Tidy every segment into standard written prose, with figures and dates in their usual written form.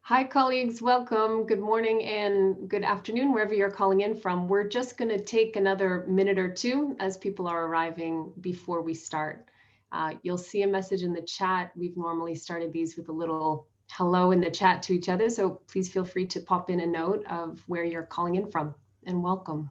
Hi, colleagues. Welcome. Good morning and good afternoon, wherever you're calling in from. We're just going to take another minute or two as people are arriving before we start. You'll see a message in the chat. We've normally started these with a little hello in the chat to each other, so please feel free to pop in a note of where you're calling in from, and welcome.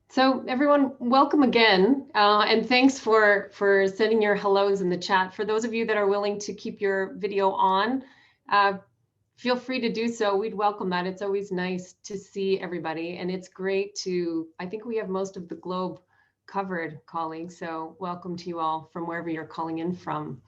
So everyone, welcome again, and thanks for sending your hellos in the chat. For those of you that are willing to keep your video on, feel free to do so. We'd welcome that. It's always nice to see everybody, and it's great to, I think we have most of the globe covered, colleagues, so welcome to you all from wherever you're calling in from.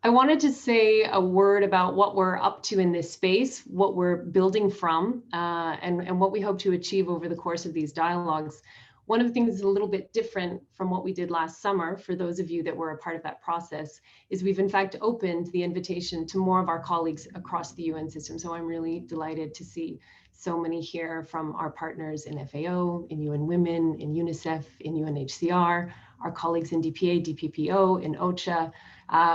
I wanted to say a word about what we're up to in this space, what we're building from, and what we hope to achieve over the course of these dialogues. One of the things that's a little bit different from what we did last summer, for those of you that were a part of that process, is we've in fact opened the invitation to more of our colleagues across the UN system. So I'm really delighted to see so many here from our partners in FAO, in UN Women, in UNICEF, in UNHCR, our colleagues in DPA, DPPO, in OCHA.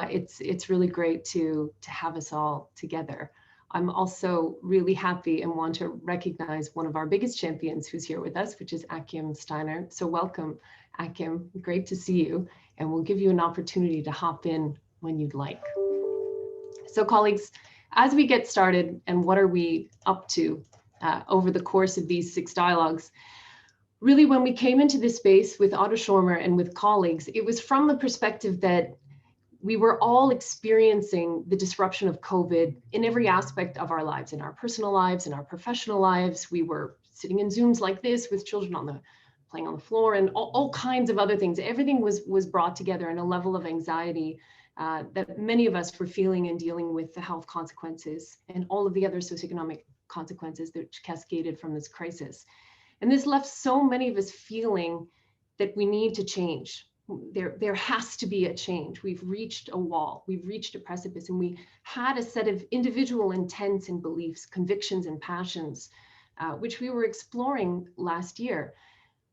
It's really great to have us all together. I'm also really happy and want to recognize one of our biggest champions who's here with us, which is Akim Steiner. So welcome, Akim. Great to see you. And we'll give you an opportunity to hop in when you'd like. So colleagues, as we get started, and what are we up to over the course of these 6 dialogues, really when we came into this space with Otto Schormer and with colleagues, it was from the perspective that we were all experiencing the disruption of COVID in every aspect of our lives, in our personal lives, in our professional lives. We were sitting in Zooms like this with children playing on the floor, and all kinds of other things. Everything was brought together in a level of anxiety that many of us were feeling and dealing with the health consequences and all of the other socioeconomic consequences that cascaded from this crisis. And this left so many of us feeling that we need to change. There has to be a change. We've reached a wall, we've reached a precipice, and we had a set of individual intents and beliefs, convictions and passions, which we were exploring last year.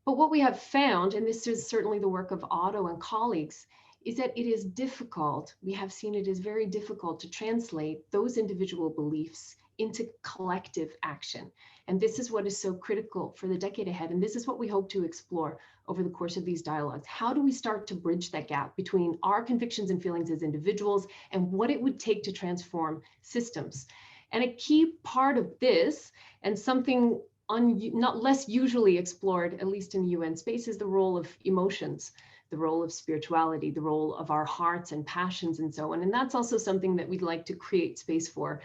But what we have found, and this is certainly the work of Otto and colleagues, is that it is difficult, we have seen it is very difficult to translate those individual beliefs into collective action. And this is what is so critical for the decade ahead. And this is what we hope to explore over the course of these dialogues. How do we start to bridge that gap between our convictions and feelings as individuals and what it would take to transform systems? And a key part of this, and something not less usually explored, at least in the UN space, is the role of emotions, the role of spirituality, the role of our hearts and passions and so on. And that's also something that we'd like to create space for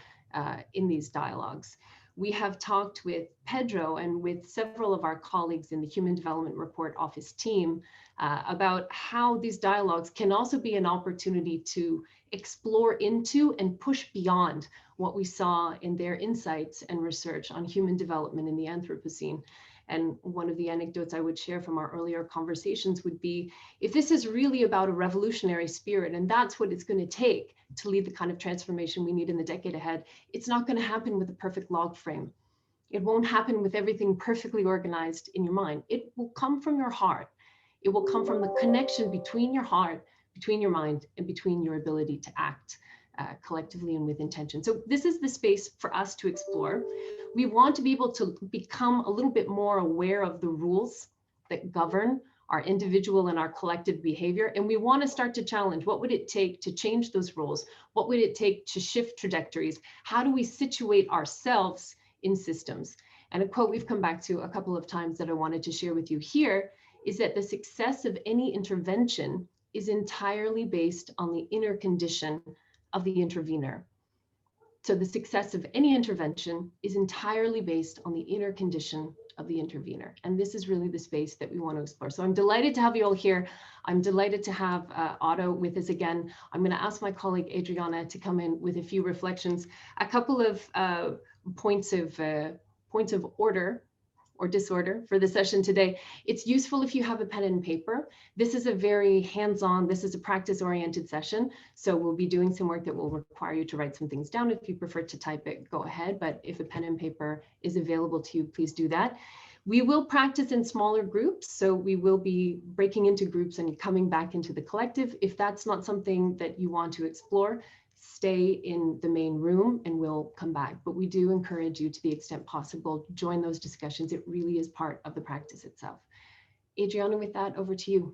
in these dialogues. We have talked with Pedro and with several of our colleagues in the Human Development Report Office team about how these dialogues can also be an opportunity to explore into and push beyond what we saw in their insights and research on human development in the Anthropocene. And one of the anecdotes I would share from our earlier conversations would be, if this is really about a revolutionary spirit, and that's what it's going to take to lead the kind of transformation we need in the decade ahead, it's not going to happen with a perfect log frame. It won't happen with everything perfectly organized in your mind. It will come from your heart. It will come from the connection between your heart, between your mind, and between your ability to act. collectively and with intention. So this is the space for us to explore. We want to be able to become a little bit more aware of the rules that govern our individual and our collective behavior. And we want to start to challenge, what would it take to change those rules? What would it take to shift trajectories? How do we situate ourselves in systems? And a quote we've come back to a couple of times that I wanted to share with you here is that the success of any intervention is entirely based on the inner condition of the intervener. So the success of any intervention is entirely based on the inner condition of the intervener. And this is really the space that we want to explore. So I'm delighted to have you all here. I'm delighted to have Otto with us again. I'm going to ask my colleague Adriana to come in with a few reflections, a couple of points of order or disorder for the session today. It's useful if you have a pen and paper. This is a very hands-on, this is a practice-oriented session. So we'll be doing some work that will require you to write some things down. If you prefer to type it, go ahead. But if a pen and paper is available to you, please do that. We will practice in smaller groups. So we will be breaking into groups and coming back into the collective. If that's not something that you want to explore, stay in the main room and we'll come back. But we do encourage you, to the extent possible, join those discussions. It really is part of the practice itself. Adriana, with that, over to you.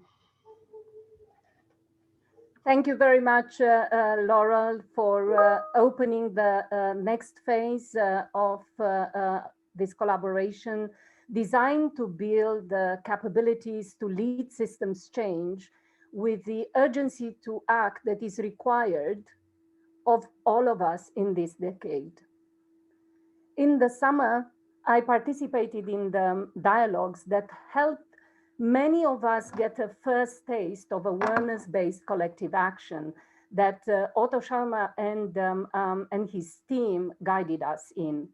Thank you very much, Laurel, for opening the next phase of this collaboration, designed to build the capabilities to lead systems change with the urgency to act that is required of all of us in this decade. In the summer, I participated in the dialogues that helped many of us get a first taste of awareness-based collective action that Otto Scharmer and his team guided us in.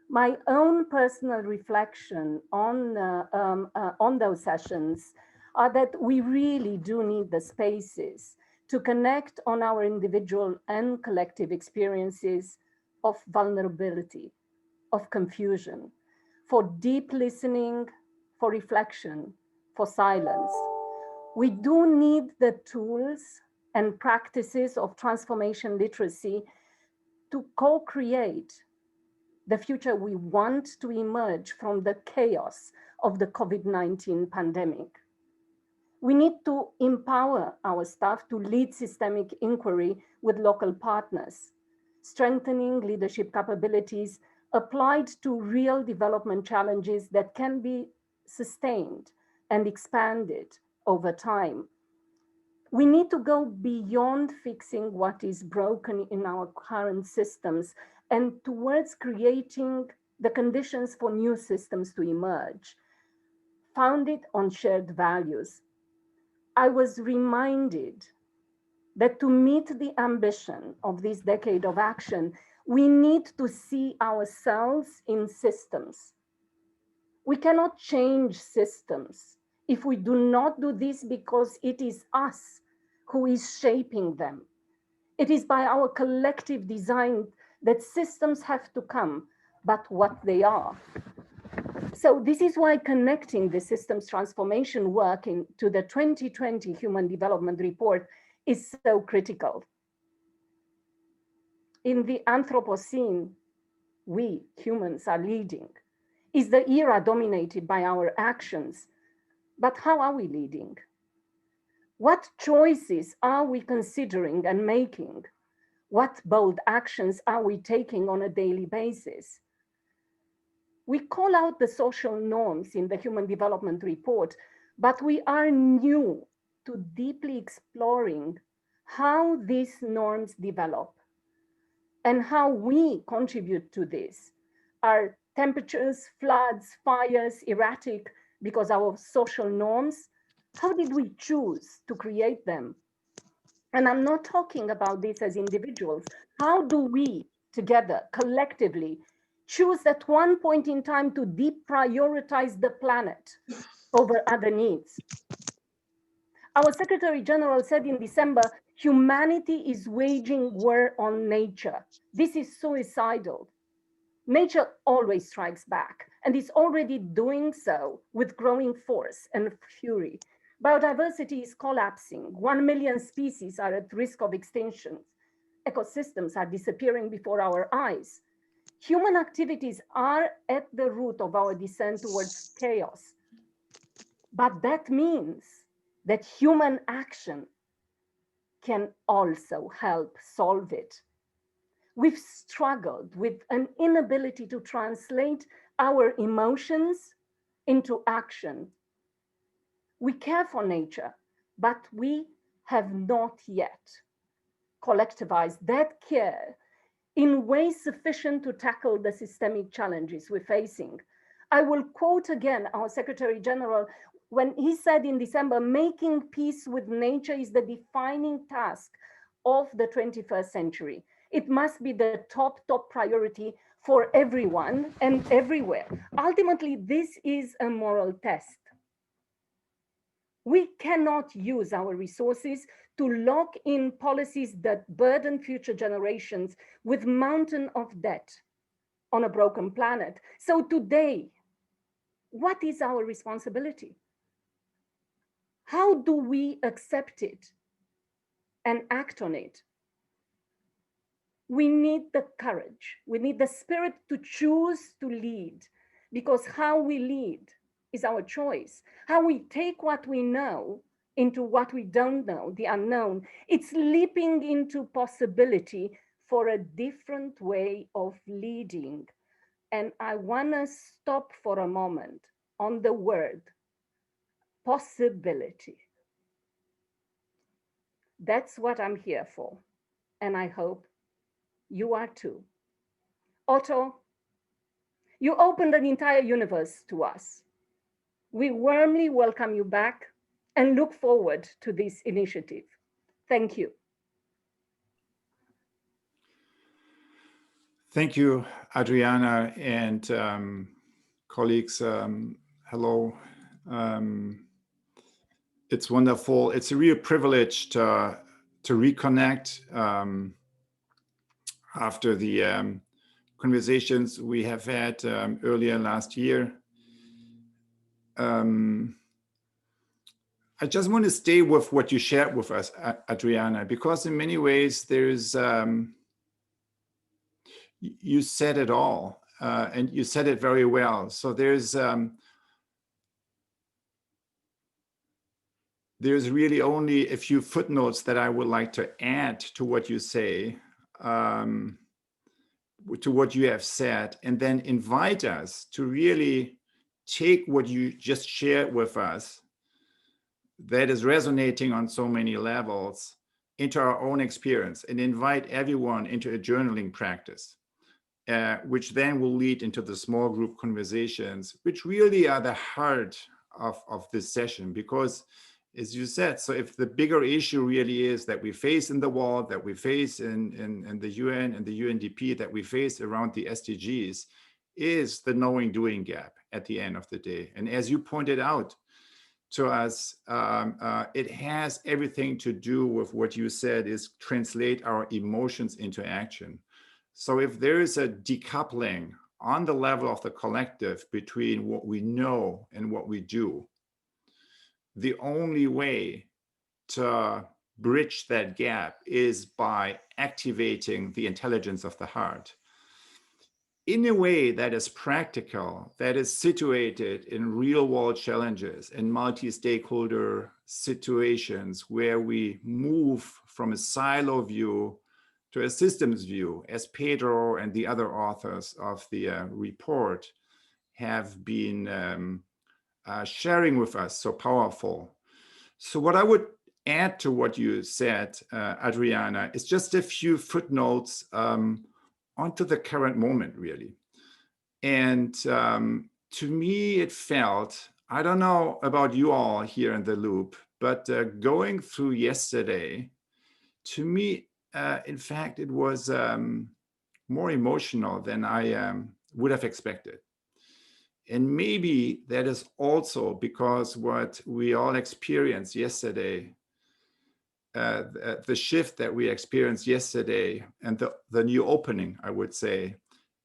My own personal reflection on those sessions are that we really do need the spaces to connect on our individual and collective experiences of vulnerability, of confusion, for deep listening, for reflection, for silence. We do need the tools and practices of transformation literacy to co-create the future we want to emerge from the chaos of the COVID-19 pandemic. We need to empower our staff to lead systemic inquiry with local partners, strengthening leadership capabilities applied to real development challenges that can be sustained and expanded over time. We need to go beyond fixing what is broken in our current systems and towards creating the conditions for new systems to emerge, founded on shared values. I was reminded that to meet the ambition of this decade of action, we need to see ourselves in systems. We cannot change systems if we do not do this because it is us who is shaping them. It is by our collective design that systems have to come, but what they are. So this is why connecting the systems transformation work to the 2020 Human Development Report is so critical. In the Anthropocene, we humans are leading. Is the era dominated by our actions? But how are we leading? What choices are we considering and making? What bold actions are we taking on a daily basis? We call out the social norms in the Human Development Report, but we are new to deeply exploring how these norms develop and how we contribute to this. Are temperatures, floods, fires erratic because our social norms? How did we choose to create them? And I'm not talking about this as individuals. How do we together, collectively, choose at one point in time to deprioritize the planet over other needs? Our Secretary General said in December, humanity is waging war on nature. This is suicidal. Nature always strikes back and is already doing so with growing force and fury. Biodiversity is collapsing. 1 million species are at risk of extinction. ecosystems are disappearing before our eyes. Human activities are at the root of our descent towards chaos. But that means that human action can also help solve it. We've struggled with an inability to translate our emotions into action. We care for nature, but we have not yet collectivized that care in ways sufficient to tackle the systemic challenges we're facing. I will quote again our Secretary General when he said in December, making peace with nature is the defining task of the 21st century. It must be the top priority for everyone and everywhere. Ultimately, this is a moral test. We cannot use our resources to lock in policies that burden future generations with mountain of debt on a broken planet. So today, what is our responsibility? How do we accept it and act on it? We need the courage, we need the spirit to choose to lead, because how we lead is our choice. How we take what we know into what we don't know, the unknown, it's leaping into possibility for a different way of leading. And I want to stop for a moment on the word possibility. That's what I'm here for. And I hope you are too. Otto, you opened an entire universe to us. We warmly welcome you back and look forward to this initiative. Thank you. Thank you, Adriana, and colleagues. Hello. It's wonderful. It's a real privilege to reconnect after the conversations we have had earlier last year. I just want to stay with what you shared with us, Adriana, because in many ways there's, you said it all, and you said it very well. So there's really only a few footnotes that I would like to add to what you say, to what you have said, and then invite us to really take what you just shared with us that is resonating on so many levels into our own experience and invite everyone into a journaling practice, which then will lead into the small group conversations, which really are the heart of this session. Because as you said, so if the bigger issue really is that we face in the world, that we face in the UN and the UNDP, that we face around the SDGs, is the knowing doing gap at the end of the day. And as you pointed out to us, it has everything to do with what you said is translate our emotions into action. So if there is a decoupling on the level of the collective between what we know and what we do, the only way to bridge that gap is by activating the intelligence of the heart in a way that is practical, that is situated in real world challenges and multi-stakeholder situations where we move from a silo view to a systems view, as Pedro and the other authors of the report have been sharing with us so powerful. So what I would add to what you said, Adriana, is just a few footnotes onto the current moment, really. And to me, it felt, I don't know about you all here in the loop, but going through yesterday, to me, in fact, it was more emotional than I would have expected. And maybe that is also because what we all experienced yesterday, the shift that we experienced yesterday and the new opening, I would say,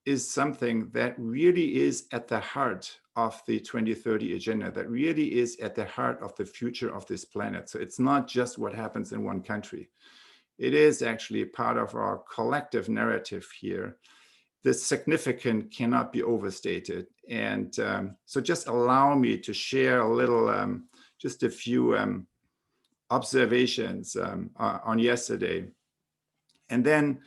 is something that really is at the heart of the 2030 agenda, that really is at the heart of the future of this planet. So it's not just what happens in one country. it is actually part of our collective narrative here. The significance cannot be overstated. And so just allow me to share a little, just a few observations on yesterday. And then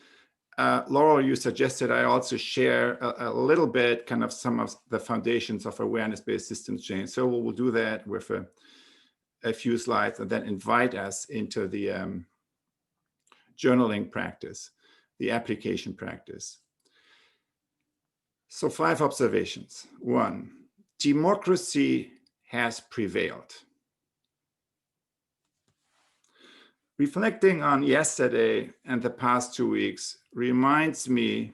Laurel, you suggested I also share a little bit kind of some of the foundations of awareness-based systems change. So we'll do that with a few slides and then invite us into the journaling practice, the application practice. So 5 observations. 1, democracy has prevailed. Reflecting on yesterday and the past 2 weeks reminds me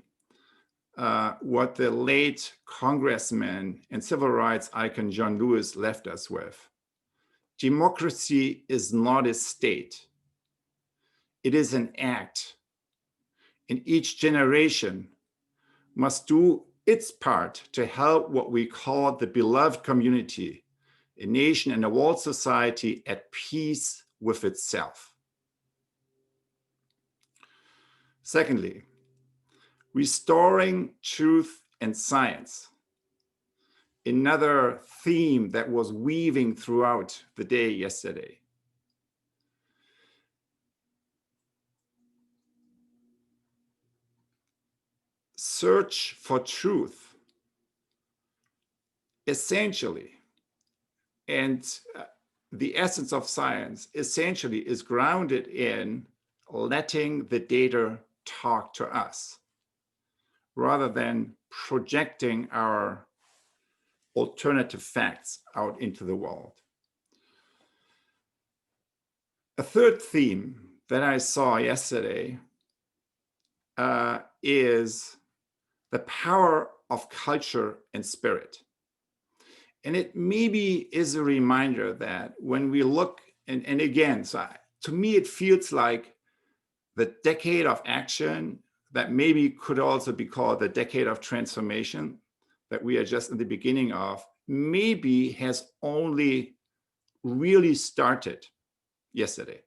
what the late congressman and civil rights icon John Lewis left us with. Democracy is not a state. It is an act. And each generation must do its part to help what we call the beloved community, a nation and a world society at peace with itself. Secondly, restoring truth and science. Another theme that was weaving throughout the day yesterday. Search for truth, essentially, and the essence of science essentially is grounded in letting the data talk to us, rather than projecting our alternative facts out into the world. A third theme that I saw yesterday is the power of culture and spirit. And it maybe is a reminder that when we look, and again, so to me, it feels like the decade of action that maybe could also be called the decade of transformation that we are just in the beginning of, maybe has only really started yesterday.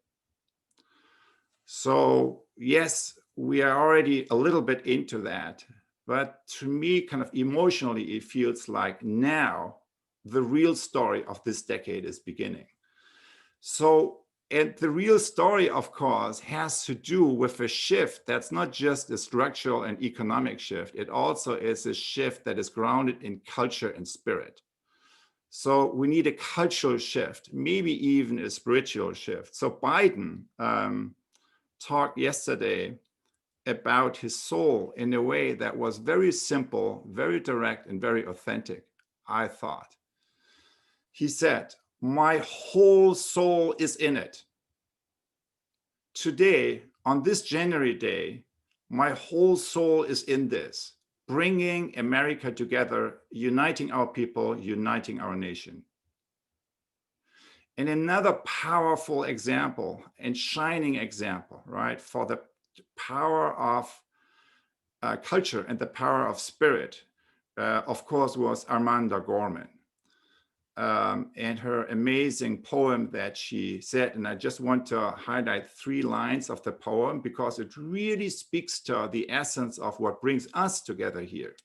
So yes, we are already a little bit into that, but to me, kind of emotionally, it feels like now the real story of this decade is beginning. So, and the real story, of course, has to do with a shift that's not just a structural and economic shift. It also is a shift that is grounded in culture and spirit. So we need a cultural shift, maybe even a spiritual shift. So Biden talked yesterday about his soul in a way that was very simple, very direct, and very authentic, I thought. He said, "My whole soul is in it. Today, on this January day, my whole soul is in this, bringing America together, uniting our people, uniting our nation." And another powerful example and shining example, right, for the power of culture and the power of spirit, of course, was Amanda Gorman. And her amazing poem that she said, and I just want to highlight 3 lines of the poem because it really speaks to the essence of what brings us together here.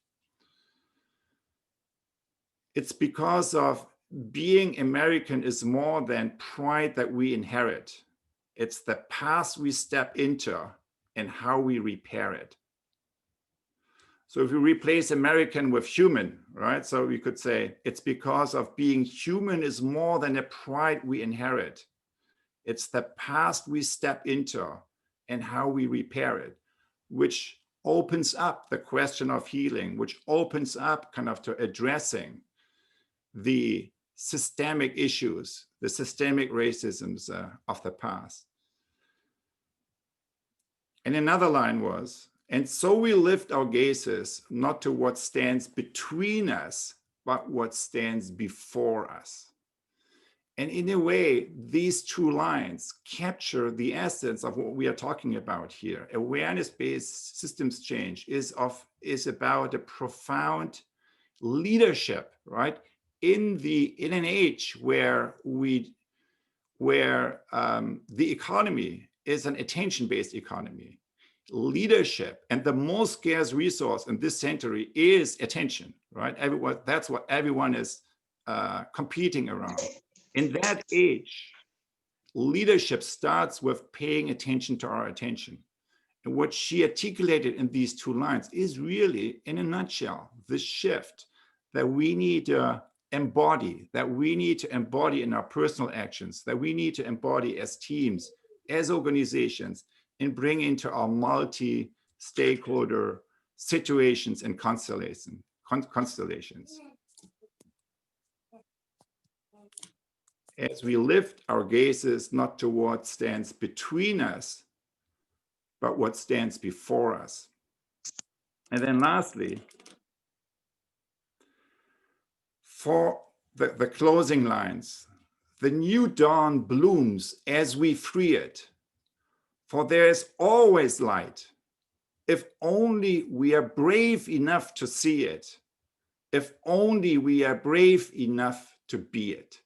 It's because of being American is more than pride that we inherit. It's the path we step into and how we repair it. So if we replace American with human, right? So we could say it's because of being human is more than a pride we inherit. It's the past we step into and how we repair it, which opens up the question of healing, which opens up kind of to addressing the systemic issues, the systemic racisms of the past. And another line was, "And so we lift our gazes not to what stands between us, but what stands before us." And in a way, these 2 lines capture the essence of what we are talking about here. Awareness-based systems change is about a profound leadership, right? In an age where the economy is an attention-based economy. Leadership and the most scarce resource in this century is attention, right? That's what everyone is competing around. In that age, leadership starts with paying attention to our attention. And what she articulated in these two lines is really, in a nutshell, the shift that we need to embody, in our personal actions, that we need to embody as teams, as organizations, and bring into our multi-stakeholder situations and constellations. As we lift our gazes not to what stands between us, but what stands before us. And then lastly, for the closing lines, the new dawn blooms as we free it, for there is always light, if only we are brave enough to see it, if only we are brave enough to be it.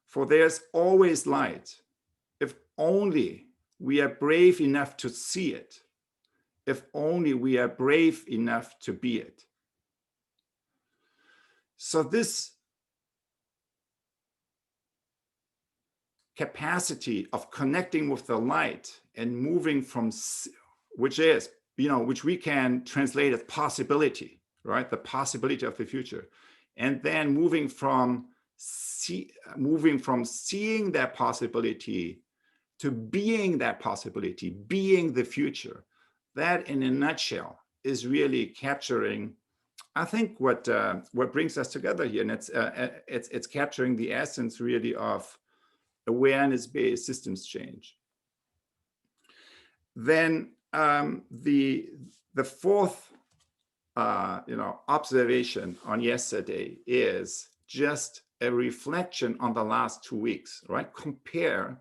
For there's always light, if only we are brave enough to see it, if only we are brave enough to be it. So this capacity of connecting with the light and moving from, which we can translate as possibility, right? The possibility of the future. And then moving from seeing that possibility to being that possibility, being the future. That, in a nutshell, is really capturing, I think, what brings us together here, and it's capturing the essence really of awareness-based systems change. Then the fourth observation on yesterday is just a reflection on the last 2 weeks, right? Compare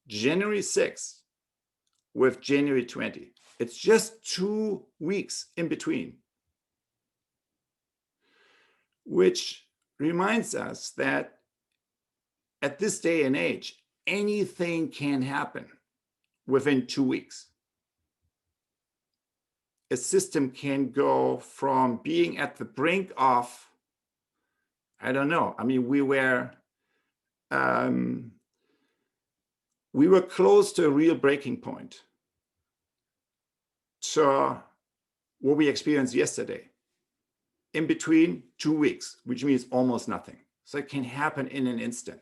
January 6th with January 20. It's just 2 weeks in between, which reminds us that at this day and age, anything can happen within 2 weeks. A system can go from being at the brink of, I don't know, I mean, we were close to a real breaking point. So what we experienced yesterday, in between 2 weeks, which means almost nothing. So it can happen in an instant.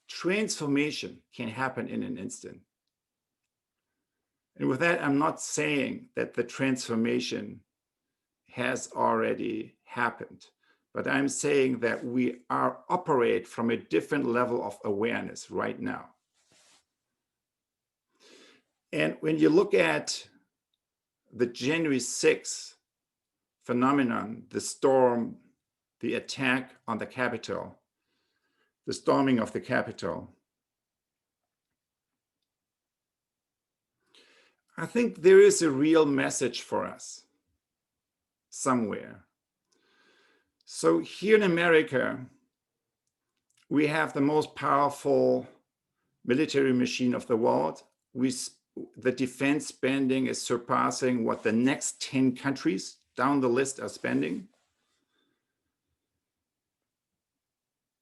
Transformation can happen in an instant. And with that, I'm not saying that the transformation has already happened, but I'm saying that we operate from a different level of awareness right now. And when you look at the January 6th phenomenon, the storm, the attack on the Capitol, the storming of the Capitol, I think there is a real message for us somewhere. So here in America, we have the most powerful military machine of the world. The defense spending is surpassing what the next 10 countries down the list are spending.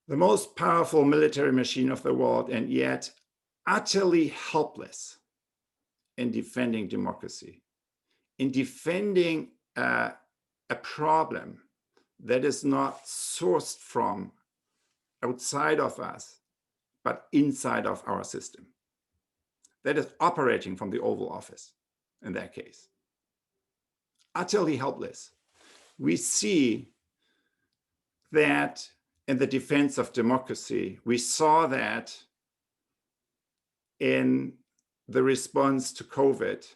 The most powerful military machine of the world, and yet utterly helpless in defending democracy, in defending a problem that is not sourced from outside of us, but inside of our system. That is operating from the Oval Office in that case. Utterly helpless. We see that in the defense of democracy. We saw that in the response to COVID.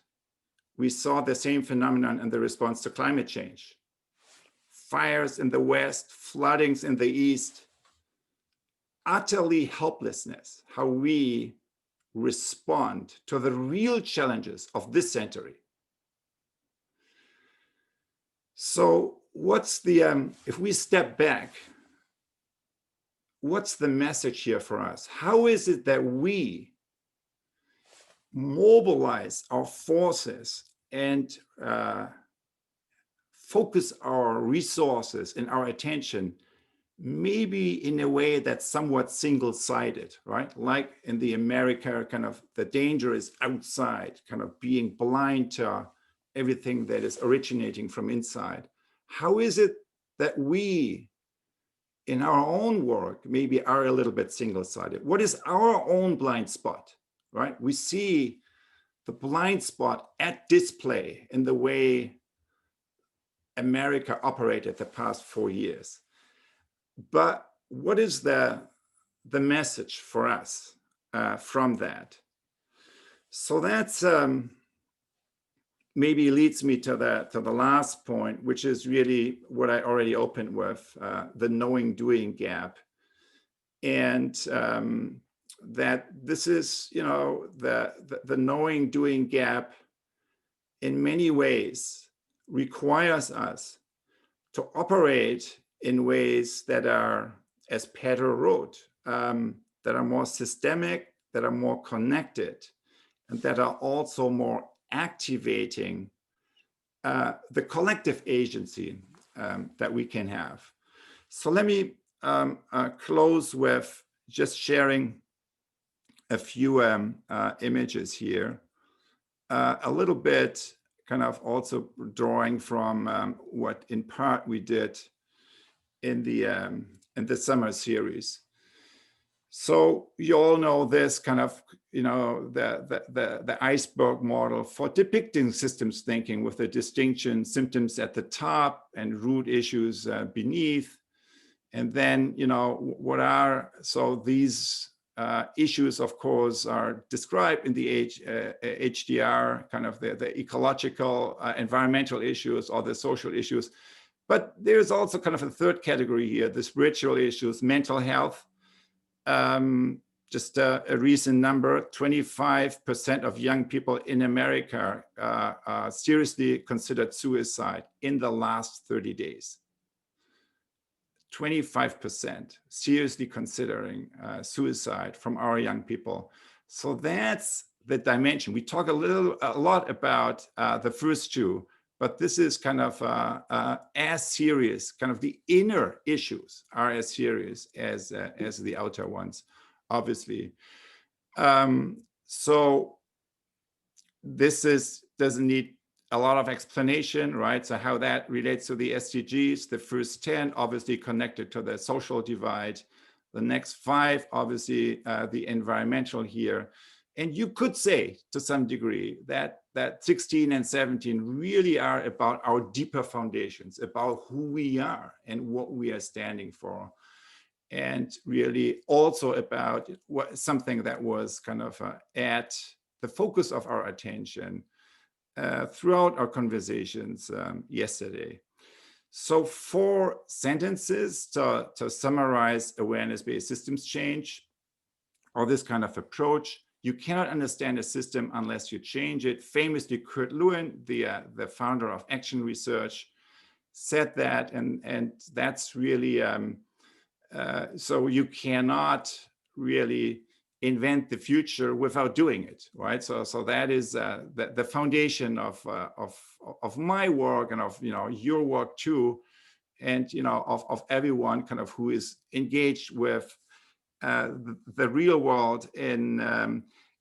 We saw the same phenomenon in the response to climate change. Fires in the West, floodings in the East, utterly helplessness, how we respond to the real challenges of this century. So what's the, if we step back, what's the message here for us? How is it that we mobilize our forces and focus our resources and our attention, maybe in a way that's somewhat single-sided, right? Like in the America, kind of the danger is outside, kind of being blind to everything that is originating from inside. How is it that we, in our own work, maybe are a little bit single-sided? What is our own blind spot, right? We see the blind spot at display in the way America operated the past 4 years. But what is the message for us from that? So that's maybe leads me to the last point, which is really what I already opened with, the knowing-doing gap. And that this is, you know, the knowing-doing gap in many ways requires us to operate in ways that are, as Pedro wrote, that are more systemic, that are more connected, and that are also more activating the collective agency that we can have. So let me close with just sharing a few images here, a little bit kind of also drawing from what in part we did in the summer series. So you all know this kind of, you know, the iceberg model for depicting systems thinking, with the distinction symptoms at the top and root issues beneath. And then, you know, what are, so these issues, of course, are described in the HDR, kind of the ecological, environmental issues, or the social issues. But there's also kind of a third category here, the spiritual issues, mental health. Just a recent number, 25% of young people in America seriously considered suicide in the last 30 days. 25% seriously considering suicide from our young people. So that's the dimension. We talk a lot about the first two, but this is kind of as serious, kind of the inner issues are as serious as the outer ones, obviously. So this doesn't need a lot of explanation, right? So how that relates to the SDGs, the first 10 obviously connected to the social divide, the next 5 obviously the environmental here. And you could say to some degree that 16 and 17 really are about our deeper foundations, about who we are and what we are standing for. And really also about something that was kind of at the focus of our attention throughout our conversations yesterday. So 4 sentences to summarize awareness-based systems change, or this kind of approach. You cannot understand a system unless you change it. Famously, Kurt Lewin, the founder of Action Research, said that, and that's really, so you cannot really invent the future without doing it, right? So that is the foundation of my work and of, you know, your work too, and, you know, of everyone kind of who is engaged with the real world in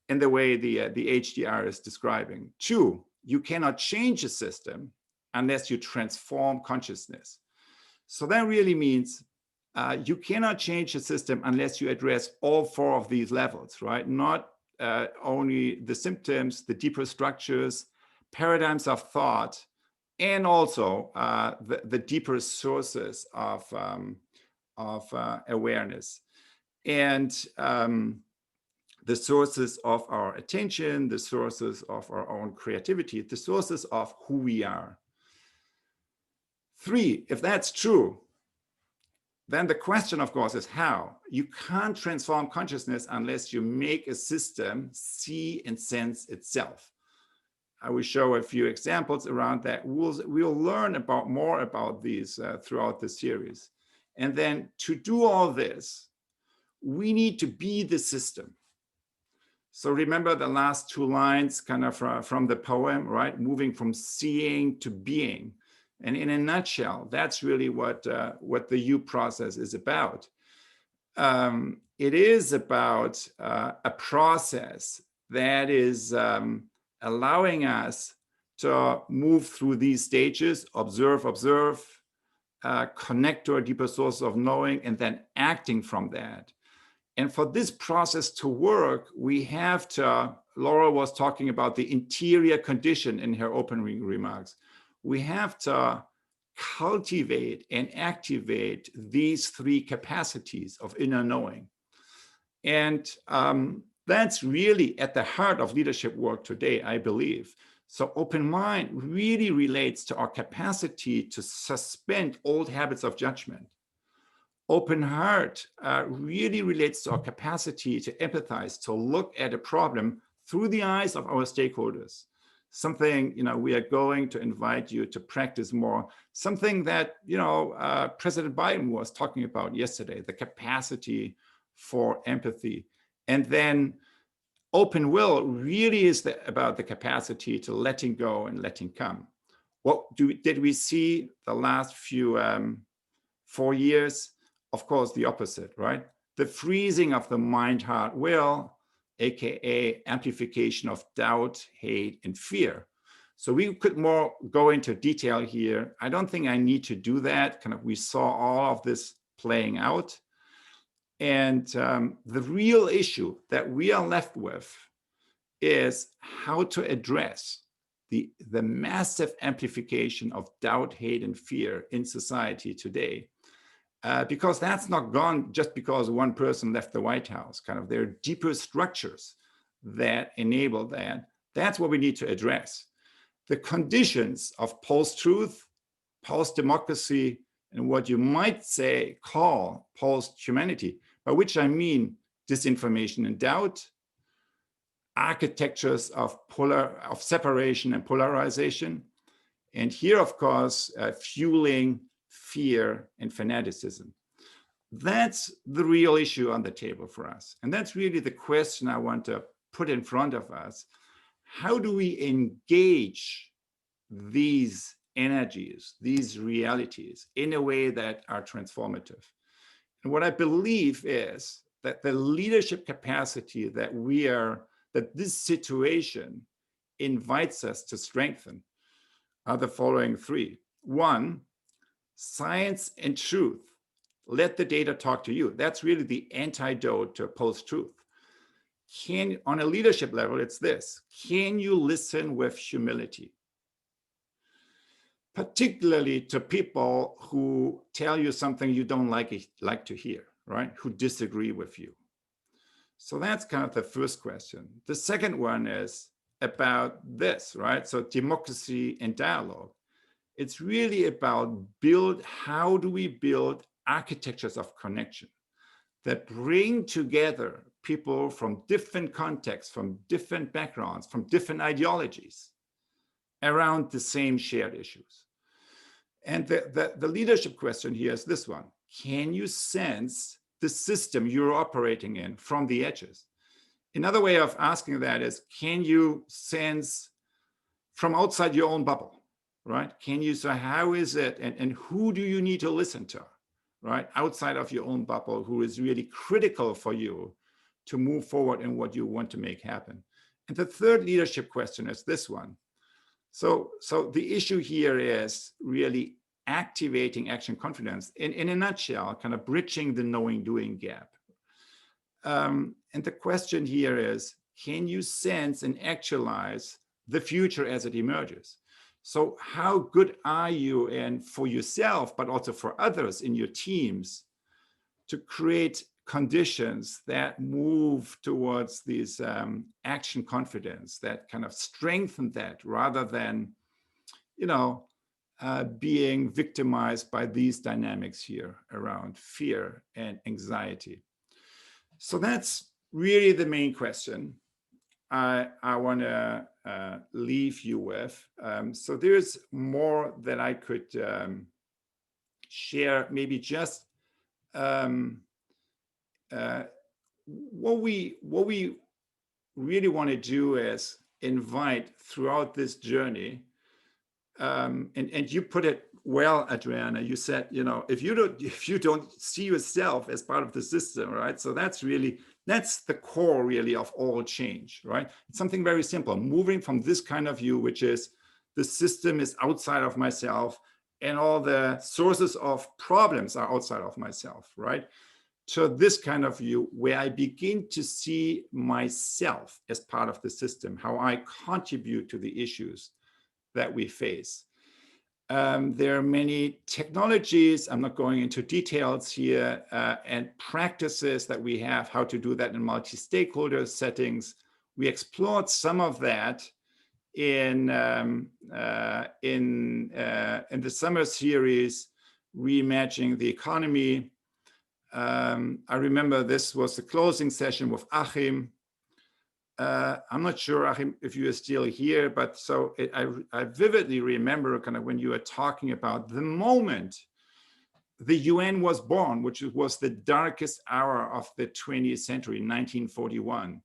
the way the HDR is describing. 2, you cannot change a system unless you transform consciousness. So that really means you cannot change a system unless you address all 4 of these levels, right? Not only the symptoms, the deeper structures, paradigms of thought, and also the deeper sources of awareness. And the sources of our attention, the sources of our own creativity, the sources of who we are. 3, if that's true, then the question, of course, is how? You can't transform consciousness unless you make a system see and sense itself. I will show a few examples around that. We'll learn more about these throughout the series. And then to do all this, we need to be the system. So remember the last two lines kind of from the poem, right? Moving from seeing to being. And in a nutshell, that's really what the U process is about. It is about a process that is allowing us to move through these stages, observe, connect to our deeper source of knowing, and then acting from that. And for this process to work, we have to, Laura was talking about the interior condition in her opening remarks. We have to cultivate and activate these three capacities of inner knowing. And that's really at the heart of leadership work today, I believe. So open mind really relates to our capacity to suspend old habits of judgment. Open heart really relates to our capacity to empathize, to look at a problem through the eyes of our stakeholders. Something, we are going to invite you to practice more. Something that, President Biden was talking about yesterday, the capacity for empathy. And then open will really is about the capacity to letting go and letting come. What did we see the last few 4 years? Of course, the opposite, right? The freezing of the mind, heart, will, AKA amplification of doubt, hate, and fear. So we could more go into detail here. I don't think I need to do that. We saw all of this playing out. And the real issue that we are left with is how to address the massive amplification of doubt, hate, and fear in society today. Because that's not gone just because one person left the White House. There are deeper structures that enable that. That's what we need to address. The conditions of post-truth, post-democracy, and what you might say call post-humanity, by which I mean disinformation and doubt, architectures of separation and polarization, and here, of course, fueling fear and fanaticism. That's the real issue on the table for us. And that's really the question I want to put in front of us. How do we engage these energies, these realities in a way that are transformative? And what I believe is that the leadership capacity that this situation invites us to strengthen are the following three. One, science and truth. Let the data talk to you. That's really the antidote to post-truth. On a leadership level, it's this. Can you listen with humility? Particularly to people who tell you something you don't like to hear, right? Who disagree with you. So that's the first question. The second one is about this, right? So democracy and dialogue. It's really about how do we build architectures of connection that bring together people from different contexts, from different backgrounds, from different ideologies around the same shared issues. And the leadership question here is this one. Can you sense the system you're operating in from the edges? Another way of asking that is, can you sense from outside your own bubble? Right? So how is it, and who do you need to listen to, right? Outside of your own bubble, who is really critical for you to move forward in what you want to make happen. And the third leadership question is this one. So the issue here is really activating action confidence in a nutshell, bridging the knowing doing gap. And the question here is, can you sense and actualize the future as it emerges? So how good are you, and for yourself, but also for others in your teams, to create conditions that move towards these action confidence, that strengthen that, rather than, being victimized by these dynamics here around fear and anxiety. So that's really the main question I want to leave you with. So there's more that I could share, maybe just what we really want to do is invite throughout this journey, and you put it well, Adriana. You said, you know, if you don't see yourself as part of the system, right? So that's the core really of all change, right? It's something very simple, moving from this kind of view, which is the system is outside of myself and all the sources of problems are outside of myself, right? To this kind of view where I begin to see myself as part of the system, how I contribute to the issues that we face. There are many technologies, I'm not going into details here, and practices that we have, how to do that in multi-stakeholder settings. We explored some of that in the summer series, Reimagining the Economy. I remember this was the closing session with Achim. I'm not sure, Achim, if you are still here, but so I vividly remember kind of when you were talking about the moment the UN was born, which was the darkest hour of the 20th century, 1941.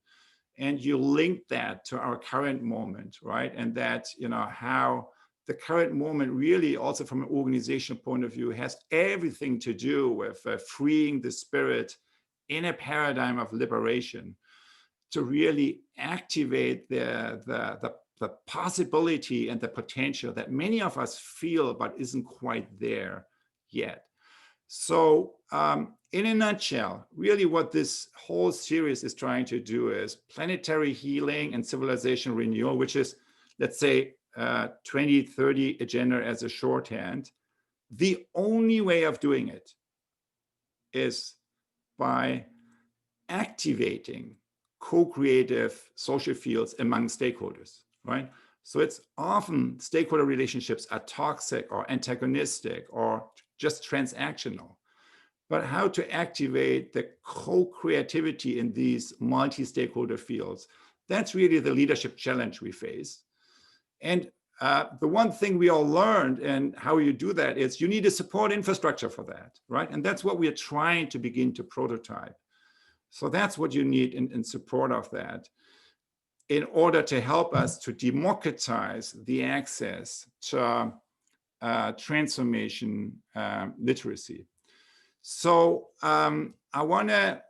And you linked that to our current moment, right? And that, you know, how the current moment really also from an organizational point of view has everything to do with freeing the spirit in a paradigm of liberation, to really activate the possibility and the potential that many of us feel but isn't quite there yet. So in a nutshell, really what this whole series is trying to do is planetary healing and civilization renewal, which is, let's say, 2030 agenda as a shorthand. The only way of doing it is by activating co-creative social fields among stakeholders, right? So it's often stakeholder relationships are toxic or antagonistic or just transactional. But how to activate the co-creativity in these multi-stakeholder fields, that's really the leadership challenge we face. And the one thing we all learned and how you do that is you need a support infrastructure for that, right? And that's what we are trying to begin to prototype. So that's what you need in support of that in order to help us to democratize the access to transformation literacy. So I wanna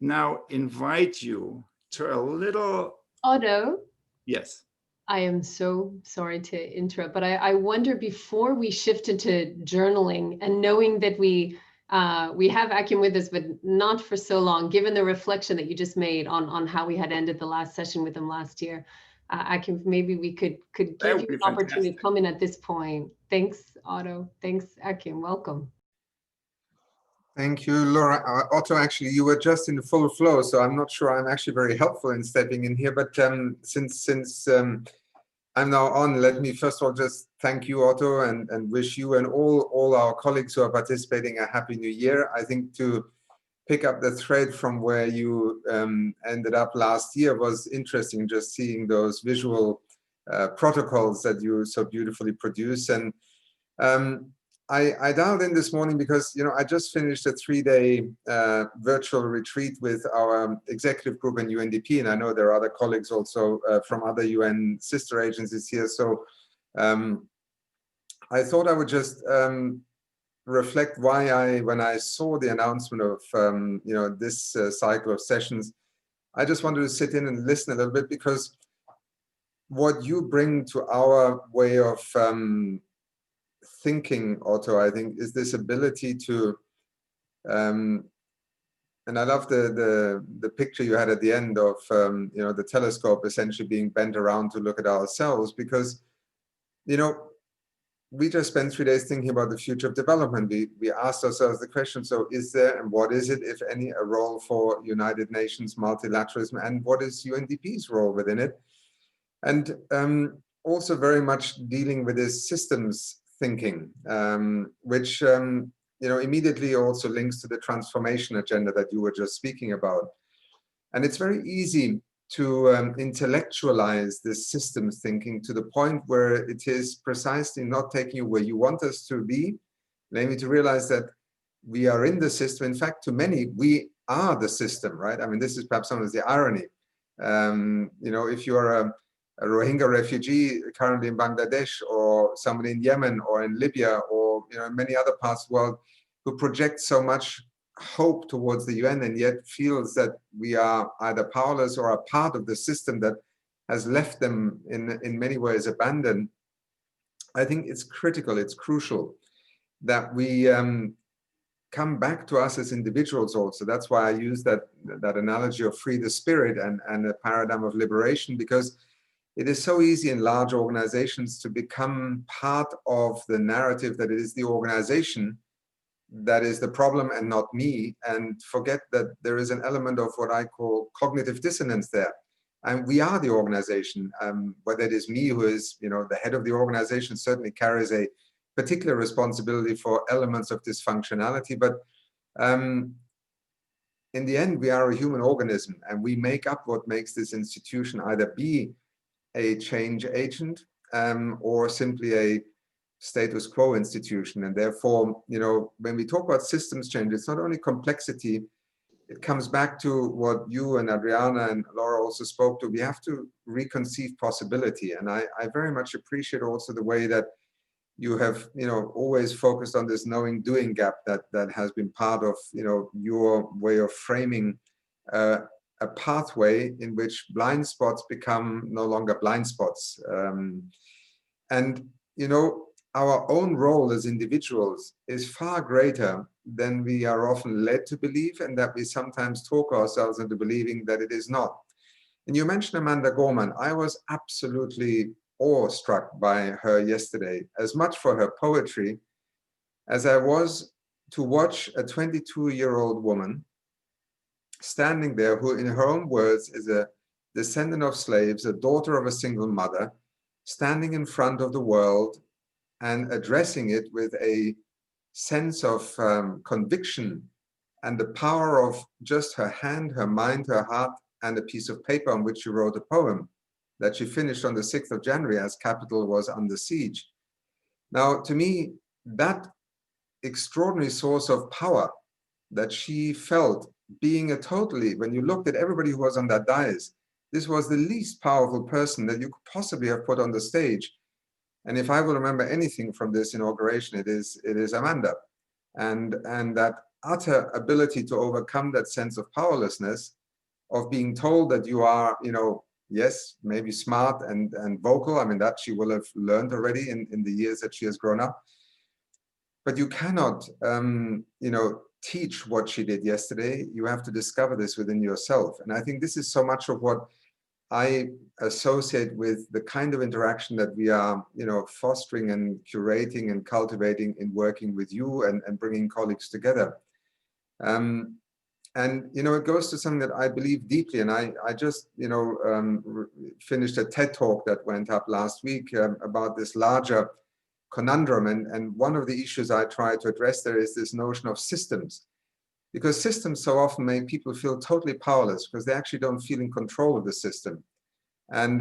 now invite you to a little. Otto? Yes. I am so sorry to interrupt, but I wonder, before we shift into journaling and knowing that we have Akim with us, but not for so long, given the reflection that you just made on how we had ended the last session with him last year, Akim, maybe we could give you an opportunity to come in at this point. Thanks, Otto. Thanks, Akim. Welcome. Thank you, Laura. Otto, actually, you were just in the full flow, so I'm not sure I'm actually very helpful in stepping in here. But since I'm now on, let me first of all just thank you, Otto, and wish you and all our colleagues who are participating a Happy New Year. I think to pick up the thread from where you ended up last year was interesting, just seeing those visual protocols that you so beautifully produce. And I dialed in this morning because, you know, I just finished a 3-day virtual retreat with our executive group in UNDP, and I know there are other colleagues also from other UN sister agencies here. So I thought I would just reflect why when I saw the announcement of you know, this cycle of sessions, I just wanted to sit in and listen a little bit, because what you bring to our way of thinking, Otto, I think, is this ability to, and I love the picture you had at the end of you know, the telescope essentially being bent around to look at ourselves, because, you know, we just spent 3 days thinking about the future of development. We asked ourselves the question, so is there, and what is it, if any, a role for United Nations multilateralism, and what is UNDP's role within it? And also very much dealing with this systems thinking, which you know, immediately also links to the transformation agenda that you were just speaking about. And it's very easy to intellectualize this systems thinking to the point where it is precisely not taking you where you want us to be, namely to realize that we are in the system. In fact, to many, we are the system, right? I mean, this is perhaps some of the irony. You know, if you're a Rohingya refugee currently in Bangladesh, or somebody in Yemen or in Libya, or you know, in many other parts of the world, who project so much hope towards the UN and yet feels that we are either powerless or a part of the system that has left them in many ways abandoned, I think it's critical, it's crucial that we come back to us as individuals also. That's why I use that analogy of free the spirit and a paradigm of liberation, because it is so easy in large organizations to become part of the narrative that it is the organization that is the problem and not me, and forget that there is an element of what I call cognitive dissonance there. And we are the organization. Whether it is me who is, you know, the head of the organization, certainly carries a particular responsibility for elements of dysfunctionality, but in the end, we are a human organism, and we make up what makes this institution either be a change agent or simply a status quo institution. And therefore, you know, when we talk about systems change, it's not only complexity, it comes back to what you and Adriana and Laura also spoke to. We have to reconceive possibility. And I very much appreciate also the way that you have, you know, always focused on this knowing doing gap that has been part of, you know, your way of framing a pathway in which blind spots become no longer blind spots. And, you know, our own role as individuals is far greater than we are often led to believe, and that we sometimes talk ourselves into believing that it is not. And you mentioned Amanda Gorman. I was absolutely awestruck by her yesterday, as much for her poetry as I was to watch a 22-year-old woman standing there who, in her own words, is a descendant of slaves, a daughter of a single mother, standing in front of the world and addressing it with a sense of conviction and the power of just her hand, her mind, her heart, and a piece of paper on which she wrote a poem that she finished on the 6th of January as Capitol was under siege. Now, to me, that extraordinary source of power that she felt, being a totally, when you looked at everybody who was on that dais, this was the least powerful person that you could possibly have put on the stage. And if I will remember anything from this inauguration, it is Amanda. And that utter ability to overcome that sense of powerlessness, of being told that you are, you know, yes, maybe smart and vocal. I mean, that she will have learned already in the years that she has grown up. But you cannot, you know, teach what she did yesterday. You have to discover this within yourself. And I think this is so much of what I associate with the kind of interaction that we are, you know, fostering and curating and cultivating in working with you and bringing colleagues together. And, you know, it goes to something that I believe deeply. And I just, you know, finished a TED talk that went up last week about this larger conundrum. And one of the issues I try to address there is this notion of systems. Because systems so often make people feel totally powerless because they actually don't feel in control of the system. And,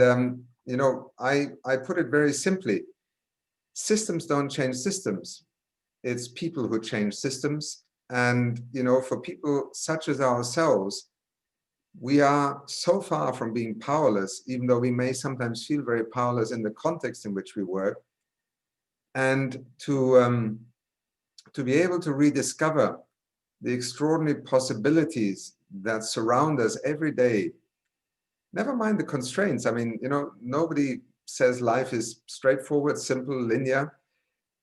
you know, I put it very simply. Systems don't change systems. It's people who change systems. And, you know, for people such as ourselves, we are so far from being powerless, even though we may sometimes feel very powerless in the context in which we work. And to be able to rediscover the extraordinary possibilities that surround us every day, never mind the constraints. I mean, you know, nobody says life is straightforward, simple, linear,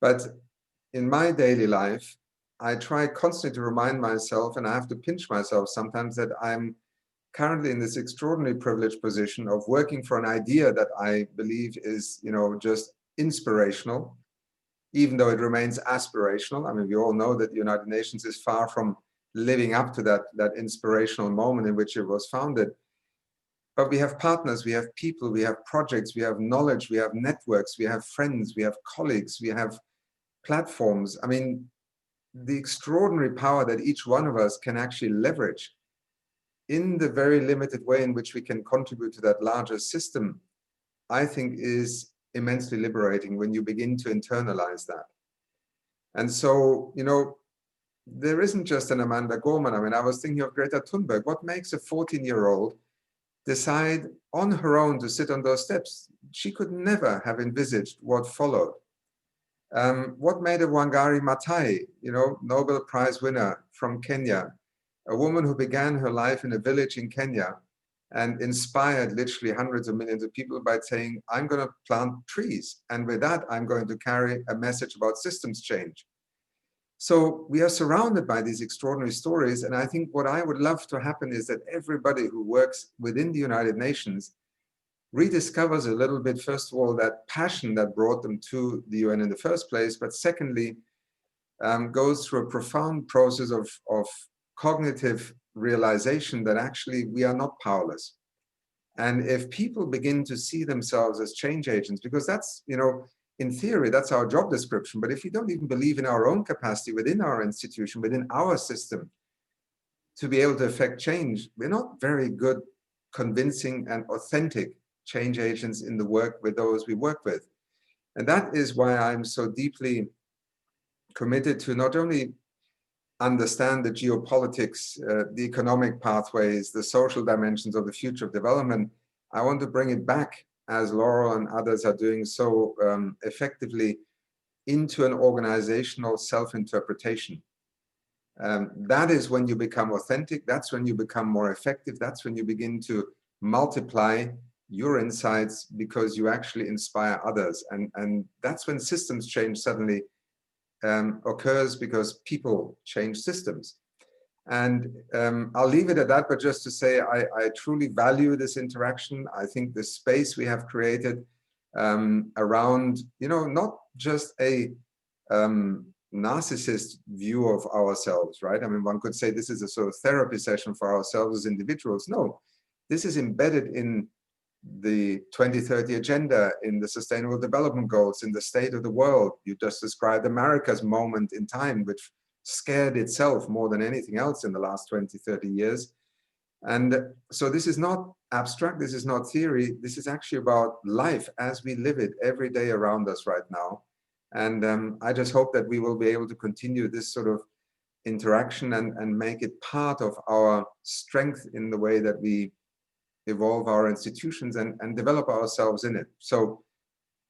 but in my daily life, I try constantly to remind myself, and I have to pinch myself sometimes, that I'm currently in this extraordinarily privileged position of working for an idea that I believe is, you know, just inspirational, even though it remains aspirational. I mean, we all know that the United Nations is far from living up to that inspirational moment in which it was founded. But we have partners, we have people, we have projects, we have knowledge, we have networks, we have friends, we have colleagues, we have platforms. I mean, the extraordinary power that each one of us can actually leverage in the very limited way in which we can contribute to that larger system, I think is immensely liberating when you begin to internalize that. And so, you know, there isn't just an Amanda Gorman. I mean, I was thinking of Greta Thunberg. What makes a 14-year-old decide on her own to sit on those steps? She could never have envisaged what followed. What made a Wangari Maathai, you know, Nobel Prize winner from Kenya, a woman who began her life in a village in Kenya and inspired literally hundreds of millions of people by saying, I'm going to plant trees. And with that, I'm going to carry a message about systems change. So we are surrounded by these extraordinary stories. And I think what I would love to happen is that everybody who works within the United Nations rediscovers a little bit, first of all, that passion that brought them to the UN in the first place, but secondly, goes through a profound process of cognitive realization that actually we are not powerless. And if people begin to see themselves as change agents, because that's, you know, in theory, that's our job description, but if we don't even believe in our own capacity within our institution, within our system, to be able to affect change, we're not very good convincing and authentic change agents in the work with those we work with. And that is why I'm so deeply committed to not only understand the geopolitics, the economic pathways, the social dimensions of the future of development. I want to bring it back, as Laurel and others are doing so effectively, into an organizational self-interpretation. That is when you become authentic. That's when you become more effective. That's when you begin to multiply your insights because you actually inspire others. And that's when systems change suddenly occurs, because people change systems. And I'll leave it at that, but just to say, I truly value this interaction. I think the space we have created around, you know, not just a narcissist view of ourselves, right? I mean, one could say this is a sort of therapy session for ourselves as individuals. No, this is embedded in the 2030 agenda, in the Sustainable Development Goals, in the state of the world. You just described America's moment in time, which scared itself more than anything else in the last 20, 30 years. And so this is not abstract, this is not theory, this is actually about life as we live it every day around us right now. And I just hope that we will be able to continue this sort of interaction and make it part of our strength in the way that we evolve our institutions and develop ourselves in it. So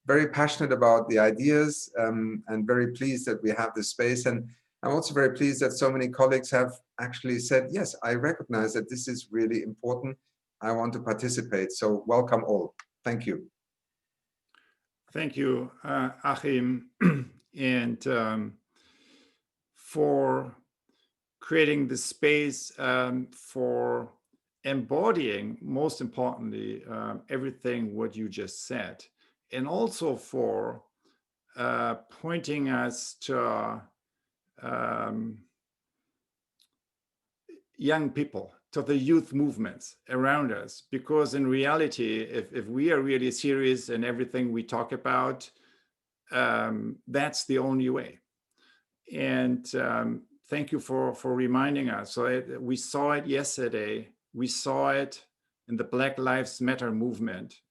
very passionate about the ideas and very pleased that we have this space. And I'm also very pleased that so many colleagues have actually said, yes, I recognize that this is really important. I want to participate. So welcome all. Thank you. Thank you, Achim, and for creating the space for embodying, most importantly, everything what you just said, and also for pointing us to young people, to the youth movements around us, because in reality, if we are really serious in everything we talk about, that's the only way. And thank you for reminding us. So we saw it yesterday. We saw it in the Black Lives Matter movement.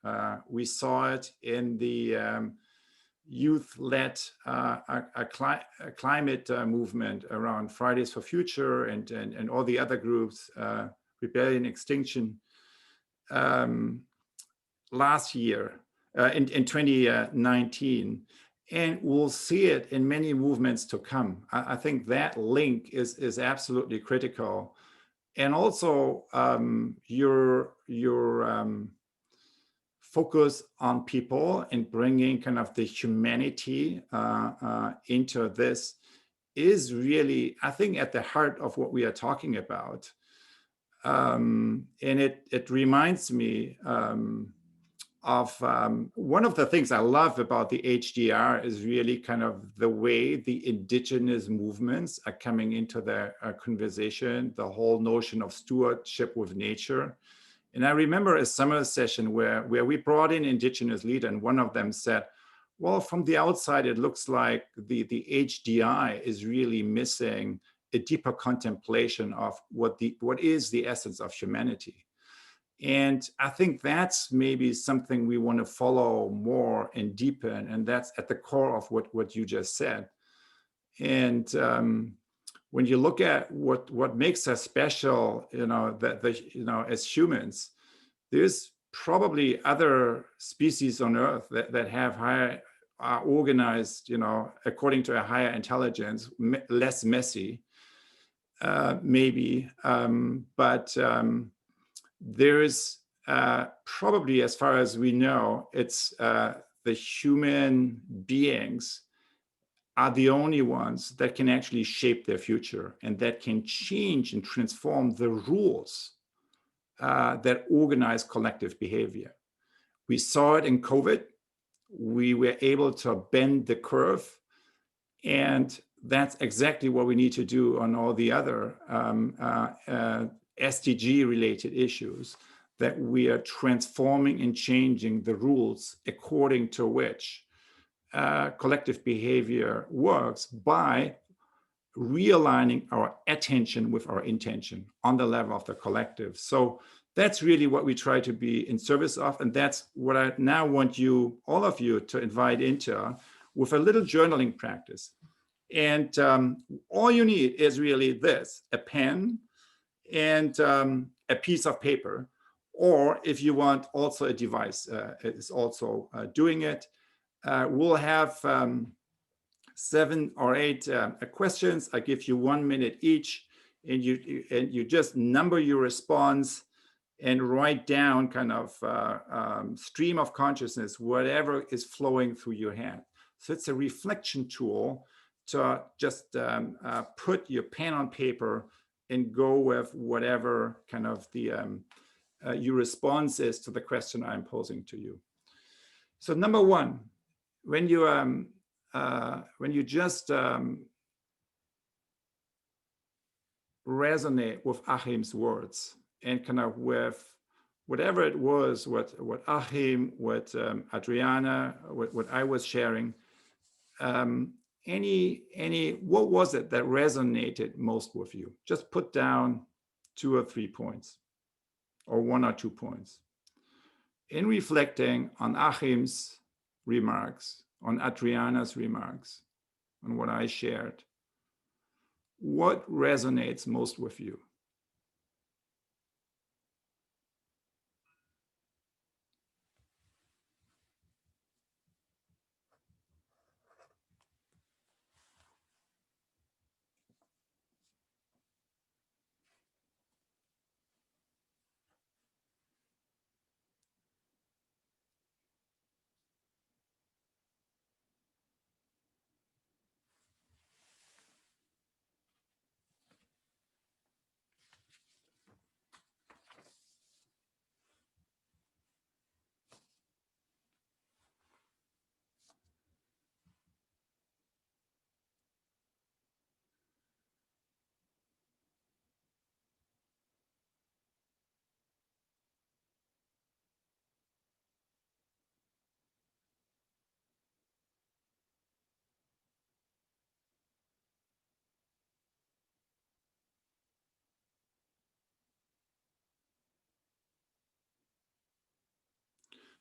We saw it in the youth-led climate movement around Fridays for Future and all the other groups, Rebellion, Extinction, last year in 2019. And we'll see it in many movements to come. I think that link is absolutely critical. And also your focus on people and bringing kind of the humanity into this is really, I think, at the heart of what we are talking about. And it reminds me of one of the things I love about the HDR is really kind of the way the indigenous movements are coming into the conversation, the whole notion of stewardship with nature. And I remember a summer session where we brought in indigenous leaders, and one of them said, well, from the outside, it looks like the HDI is really missing a deeper contemplation of what is the essence of humanity. And I think that's maybe something we want to follow more and deepen, and that's at the core of what you just said. And when you look at what makes us special, as humans, there's probably other species on Earth that have are organized, according to a higher intelligence, less messy, maybe, but there is probably, as far as we know, it's the human beings are the only ones that can actually shape their future and that can change and transform the rules that organize collective behavior. We saw it in COVID. We were able to bend the curve, and that's exactly what we need to do on all the other SDG related issues, that we are transforming and changing the rules according to which collective behavior works by realigning our attention with our intention on the level of the collective. So that's really what we try to be in service of. And that's what I now want you, all of you, to invite into with a little journaling practice. And all you need is really this, a pen and a piece of paper. Or if you want also a device, it's also doing it. We'll have 7 or 8 questions. I give you 1 minute each, and you just number your response and write down kind of stream of consciousness, whatever is flowing through your head. So it's a reflection tool to just put your pen on paper and go with whatever kind of the your response is to the question I'm posing to you. So number 1, when you just resonate with Achim's words and kind of with whatever it was, what Achim, what Adriana, what I was sharing, what was it that resonated most with you? Just put down 2 or 3 points, or 1 or 2 points. In reflecting on Achim's remarks, on Adriana's remarks, on what I shared, what resonates most with you?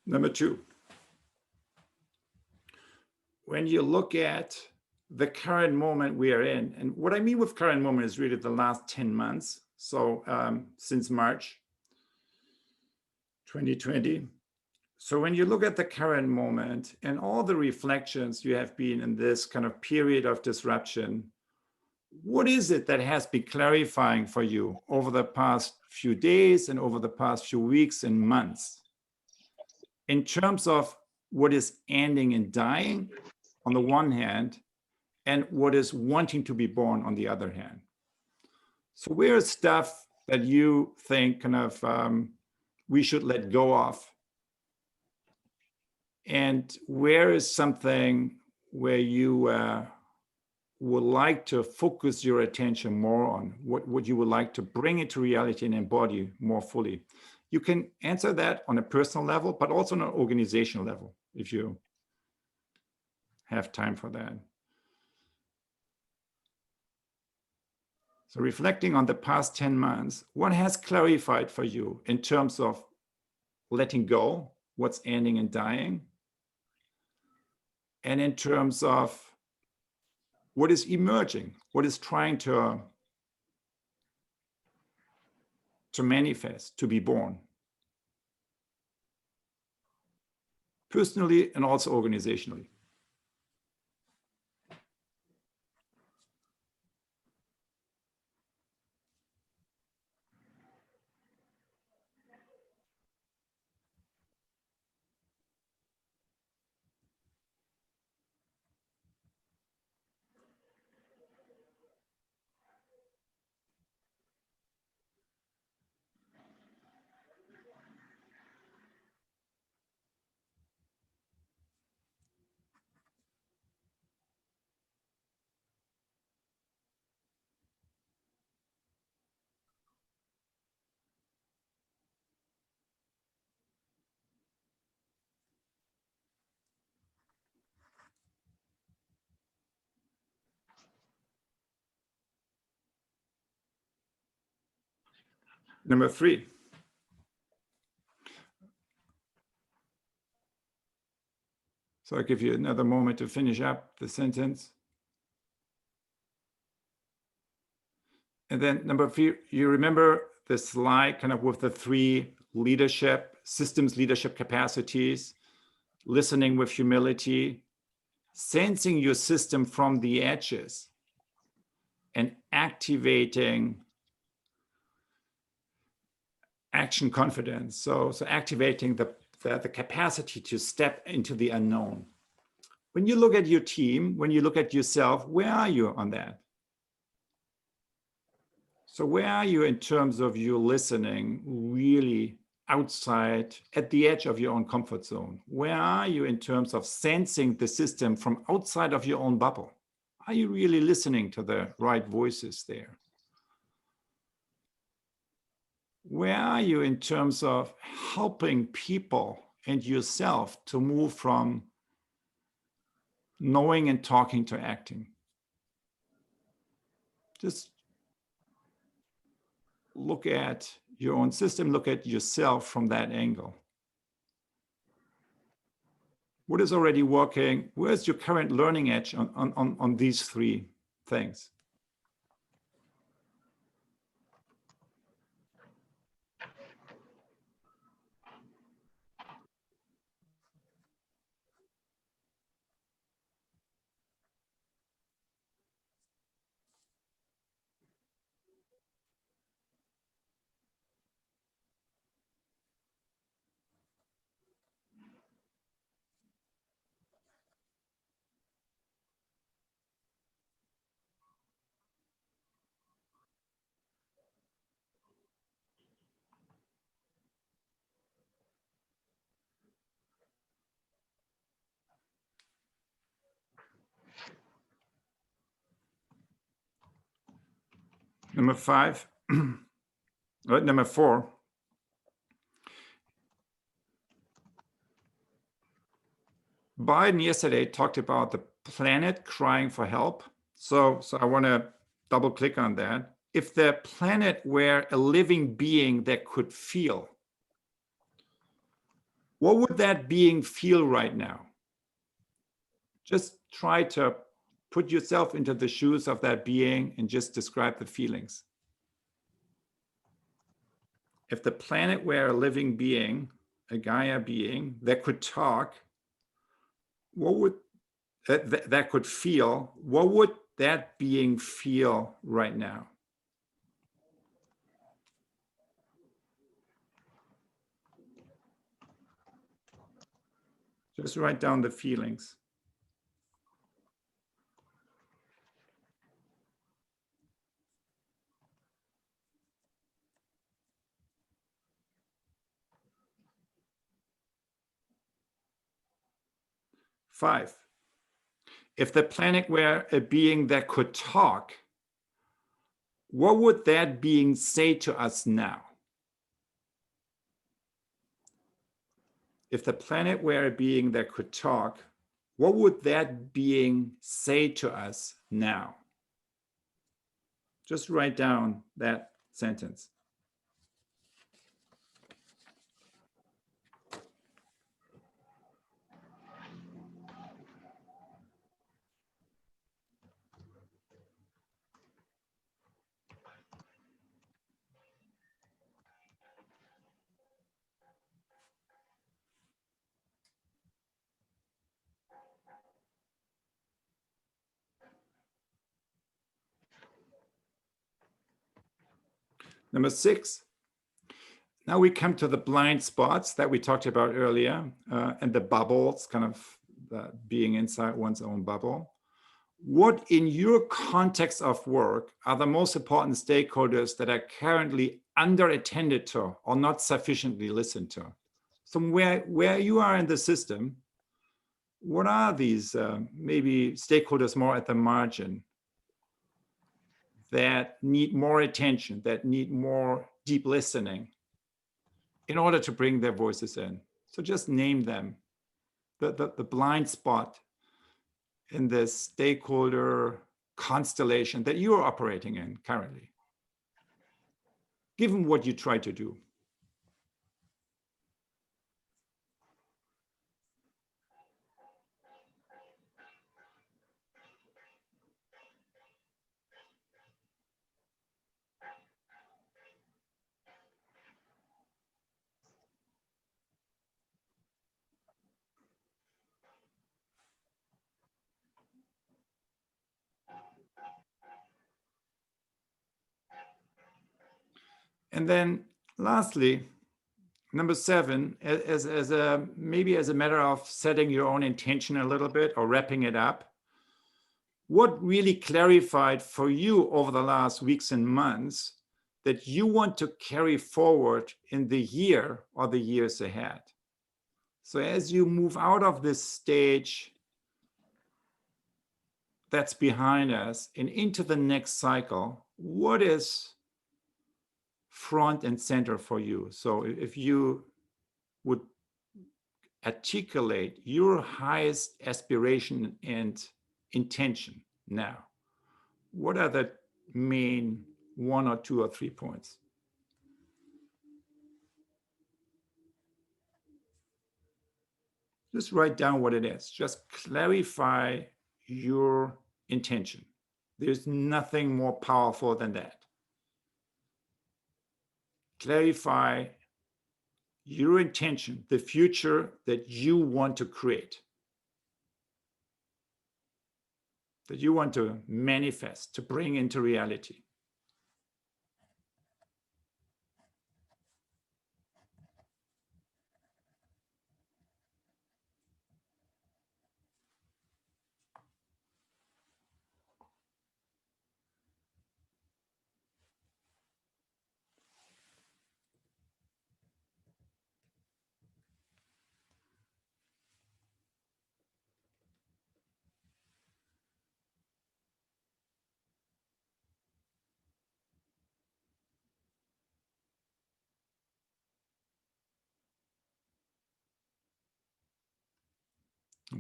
Number 2, when you look at the current moment we are in, and what I mean with current moment is really the last 10 months. So since March 2020. So when you look at the current moment and all the reflections you have been in this kind of period of disruption, what is it that has been clarifying for you over the past few days and over the past few weeks and months, in terms of what is ending and dying on the one hand, and what is wanting to be born on the other hand? So where is stuff that you think kind of we should let go of? And where is something where you would like to focus your attention more on, what you would like to bring into reality and embody more fully? You can answer that on a personal level, but also on an organizational level, if you have time for that. So reflecting on the past 10 months, what has clarified for you in terms of letting go, what's ending and dying, and in terms of what is emerging, what is trying to manifest, to be born, personally and also organizationally. Number 3. So I'll give you another moment to finish up the sentence. And then number 3, you remember the slide kind of with the 3 systems leadership capacities, listening with humility, sensing your system from the edges, and activating action confidence. So activating the capacity to step into the unknown. When you look at your team, when you look at yourself, where are you on that? So where are you in terms of your listening really outside, at the edge of your own comfort zone? Where are you in terms of sensing the system from outside of your own bubble? Are you really listening to the right voices there? Where are you in terms of helping people and yourself to move from knowing and talking to acting? Just look at your own system, look at yourself from that angle. What is already working? Where's your current learning edge on these 3 things? Number 5, number 4. Biden yesterday talked about the planet crying for help. So I want to double click on that. If the planet were a living being that could feel, what would that being feel right now? Just try to put yourself into the shoes of that being and just describe the feelings. If the planet were a living being, a Gaia being that could talk, what would that could feel, what would that being feel right now? Just write down the feelings. Five, if the planet were a being that could talk, what would that being say to us now? If the planet were a being that could talk, what would that being say to us now? Just write down that sentence. Number 6, now we come to the blind spots that we talked about earlier, and the bubbles, kind of being inside one's own bubble. What in your context of work are the most important stakeholders that are currently under-attended to or not sufficiently listened to? So where you are in the system, what are these maybe stakeholders more at the margin that need more attention, that need more deep listening in order to bring their voices in? So just name them, the blind spot in this stakeholder constellation that you are operating in currently, given what you try to do. And then lastly, number 7, maybe as a matter of setting your own intention a little bit or wrapping it up, what really clarified for you over the last weeks and months that you want to carry forward in the year or the years ahead? So as you move out of this stage that's behind us and into the next cycle, what is front and center for you? So if you would articulate your highest aspiration and intention now, what are the main 1 or 2 or 3 points? Just write down what it is. Just clarify your intention. There's nothing more powerful than that. Clarify your intention, the future that you want to create, that you want to manifest, to bring into reality.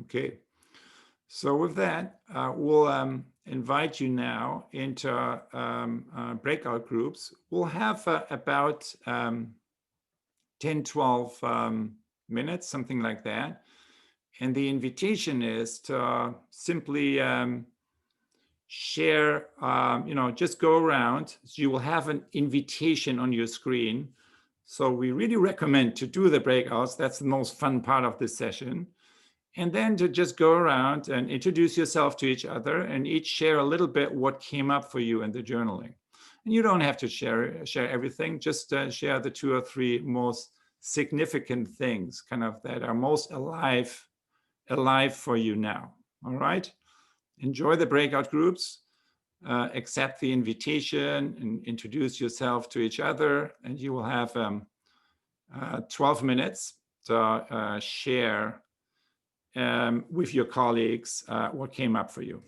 Okay, so with that, we'll invite you now into breakout groups. We'll have about 10, 12 minutes, something like that. And the invitation is to simply share, just go around. So you will have an invitation on your screen. So we really recommend to do the breakouts. That's the most fun part of this session. And then to just go around and introduce yourself to each other and each share a little bit what came up for you in the journaling. And you don't have to share everything, just share the 2 or 3 most significant things kind of that are most alive for you now. All right, enjoy the breakout groups, accept the invitation and introduce yourself to each other, and you will have 12 minutes to share with your colleagues what came up for you.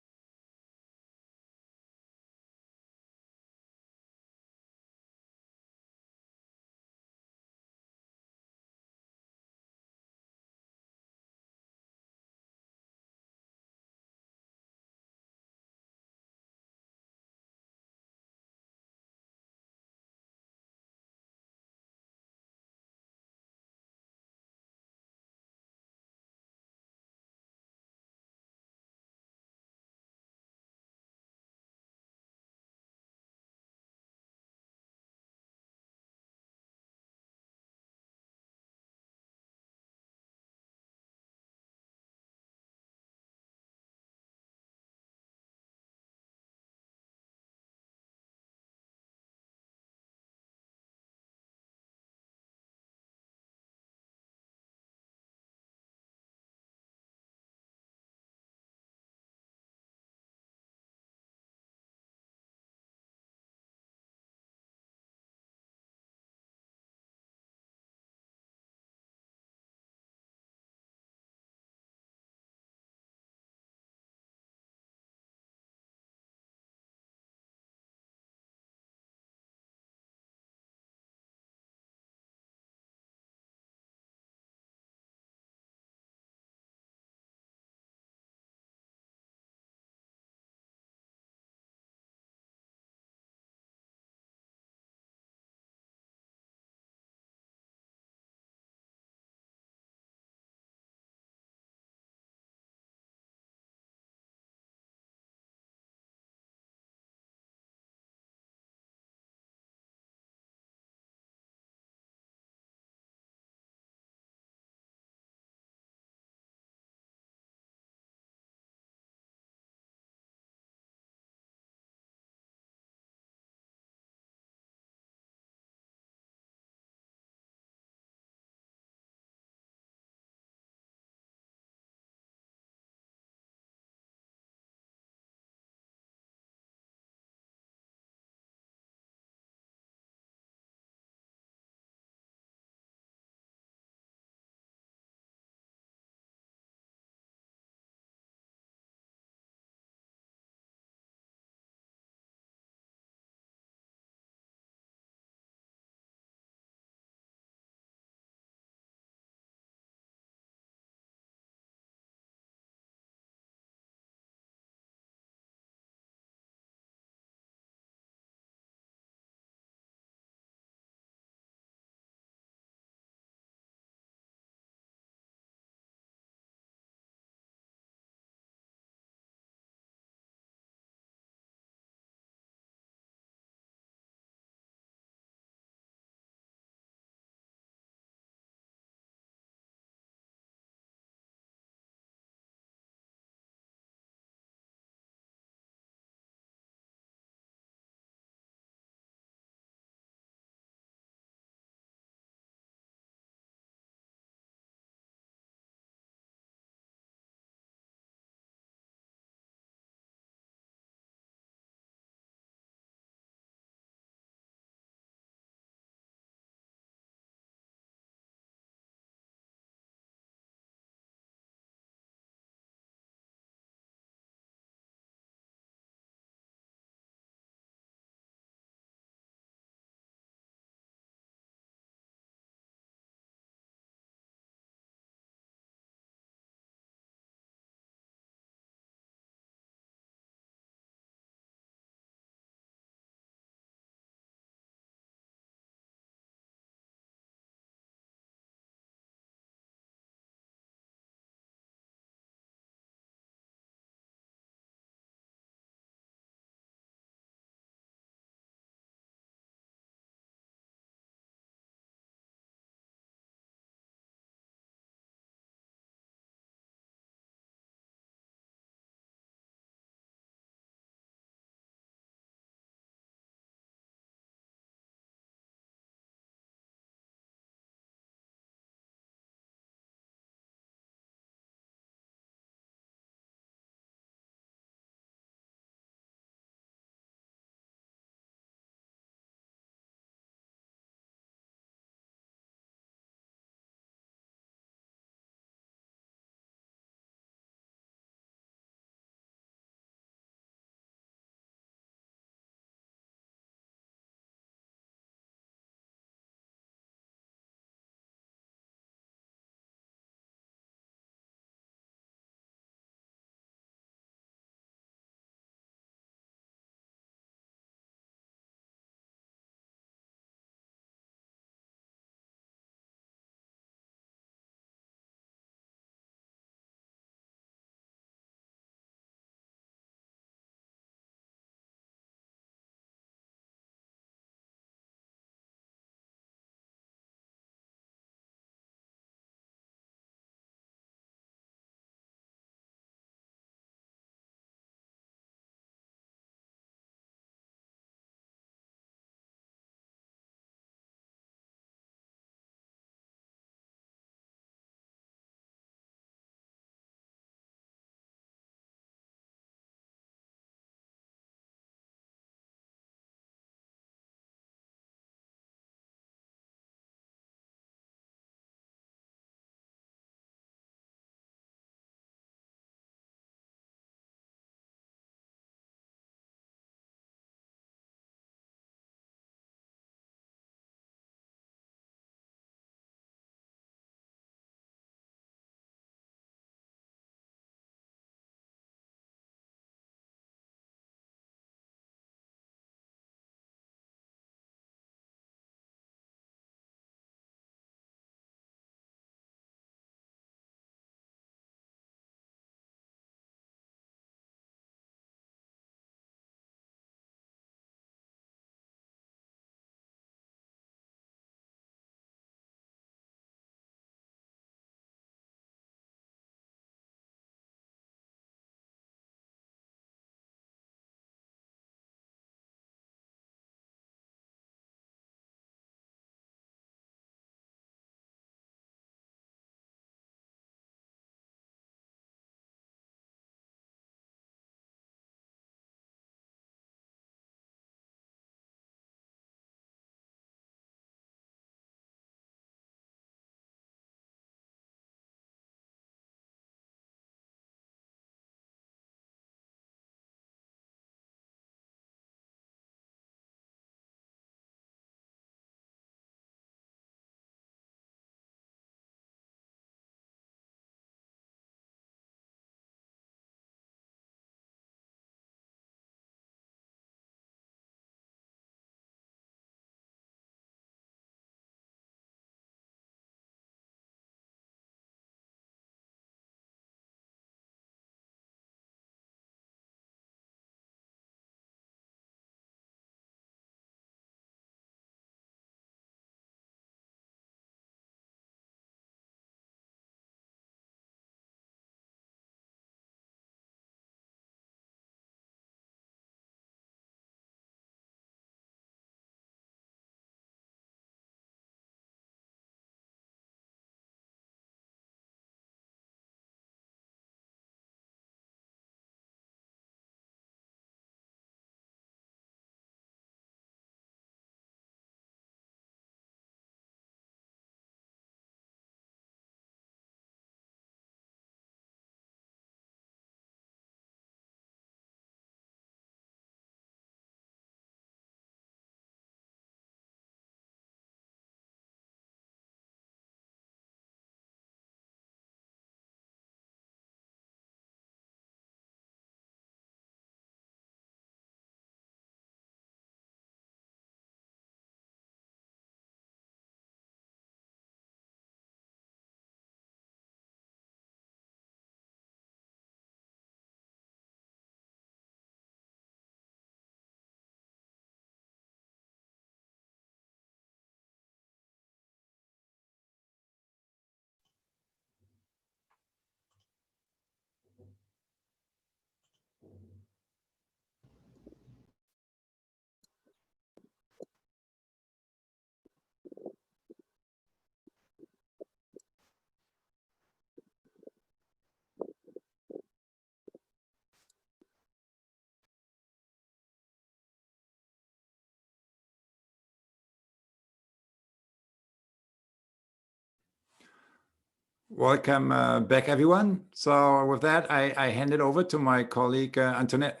Welcome back, everyone. So with that, I hand it over to my colleague, Antoinette.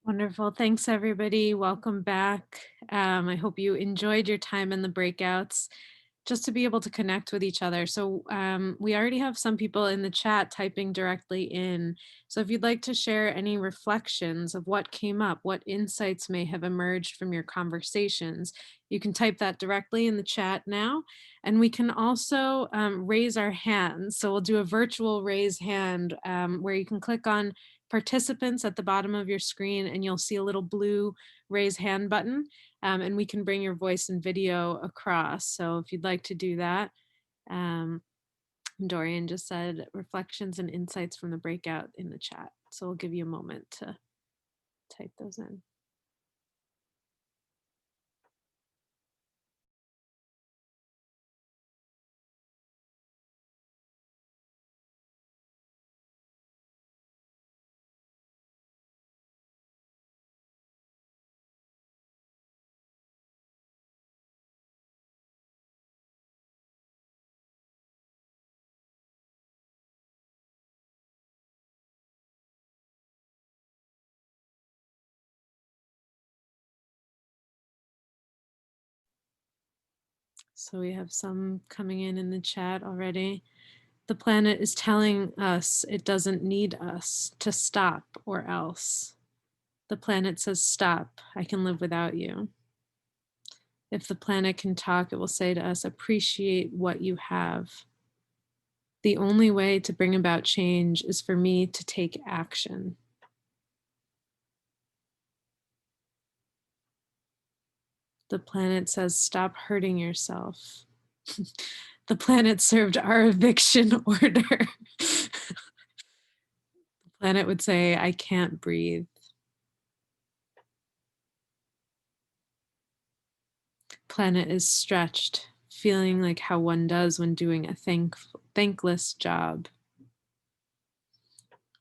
Wonderful. Thanks, everybody. Welcome back. I hope you enjoyed your time in the breakouts, just to be able to connect with each other. So we already have some people in the chat typing directly in. So if you'd like to share any reflections of what came up, what insights may have emerged from your conversations, you can type that directly in the chat now. And we can also raise our hands. So we'll do a virtual raise hand where you can click on participants at the bottom of your screen and you'll see a little blue raise hand button. And we can bring your voice and video across. So if you'd like to do that, Dorian just said reflections and insights from the breakout in the chat. So we'll give you a moment to type those in. So we have some coming in the chat already. The planet is telling us it doesn't need us to stop or else. The planet says, stop, I can live without you. If the planet can talk, it will say to us, appreciate what you have. The only way to bring about change is for me to take action. The planet says, stop hurting yourself. The planet served our eviction order. The planet would say, I can't breathe. Planet is stretched, feeling like how one does when doing a thankless job.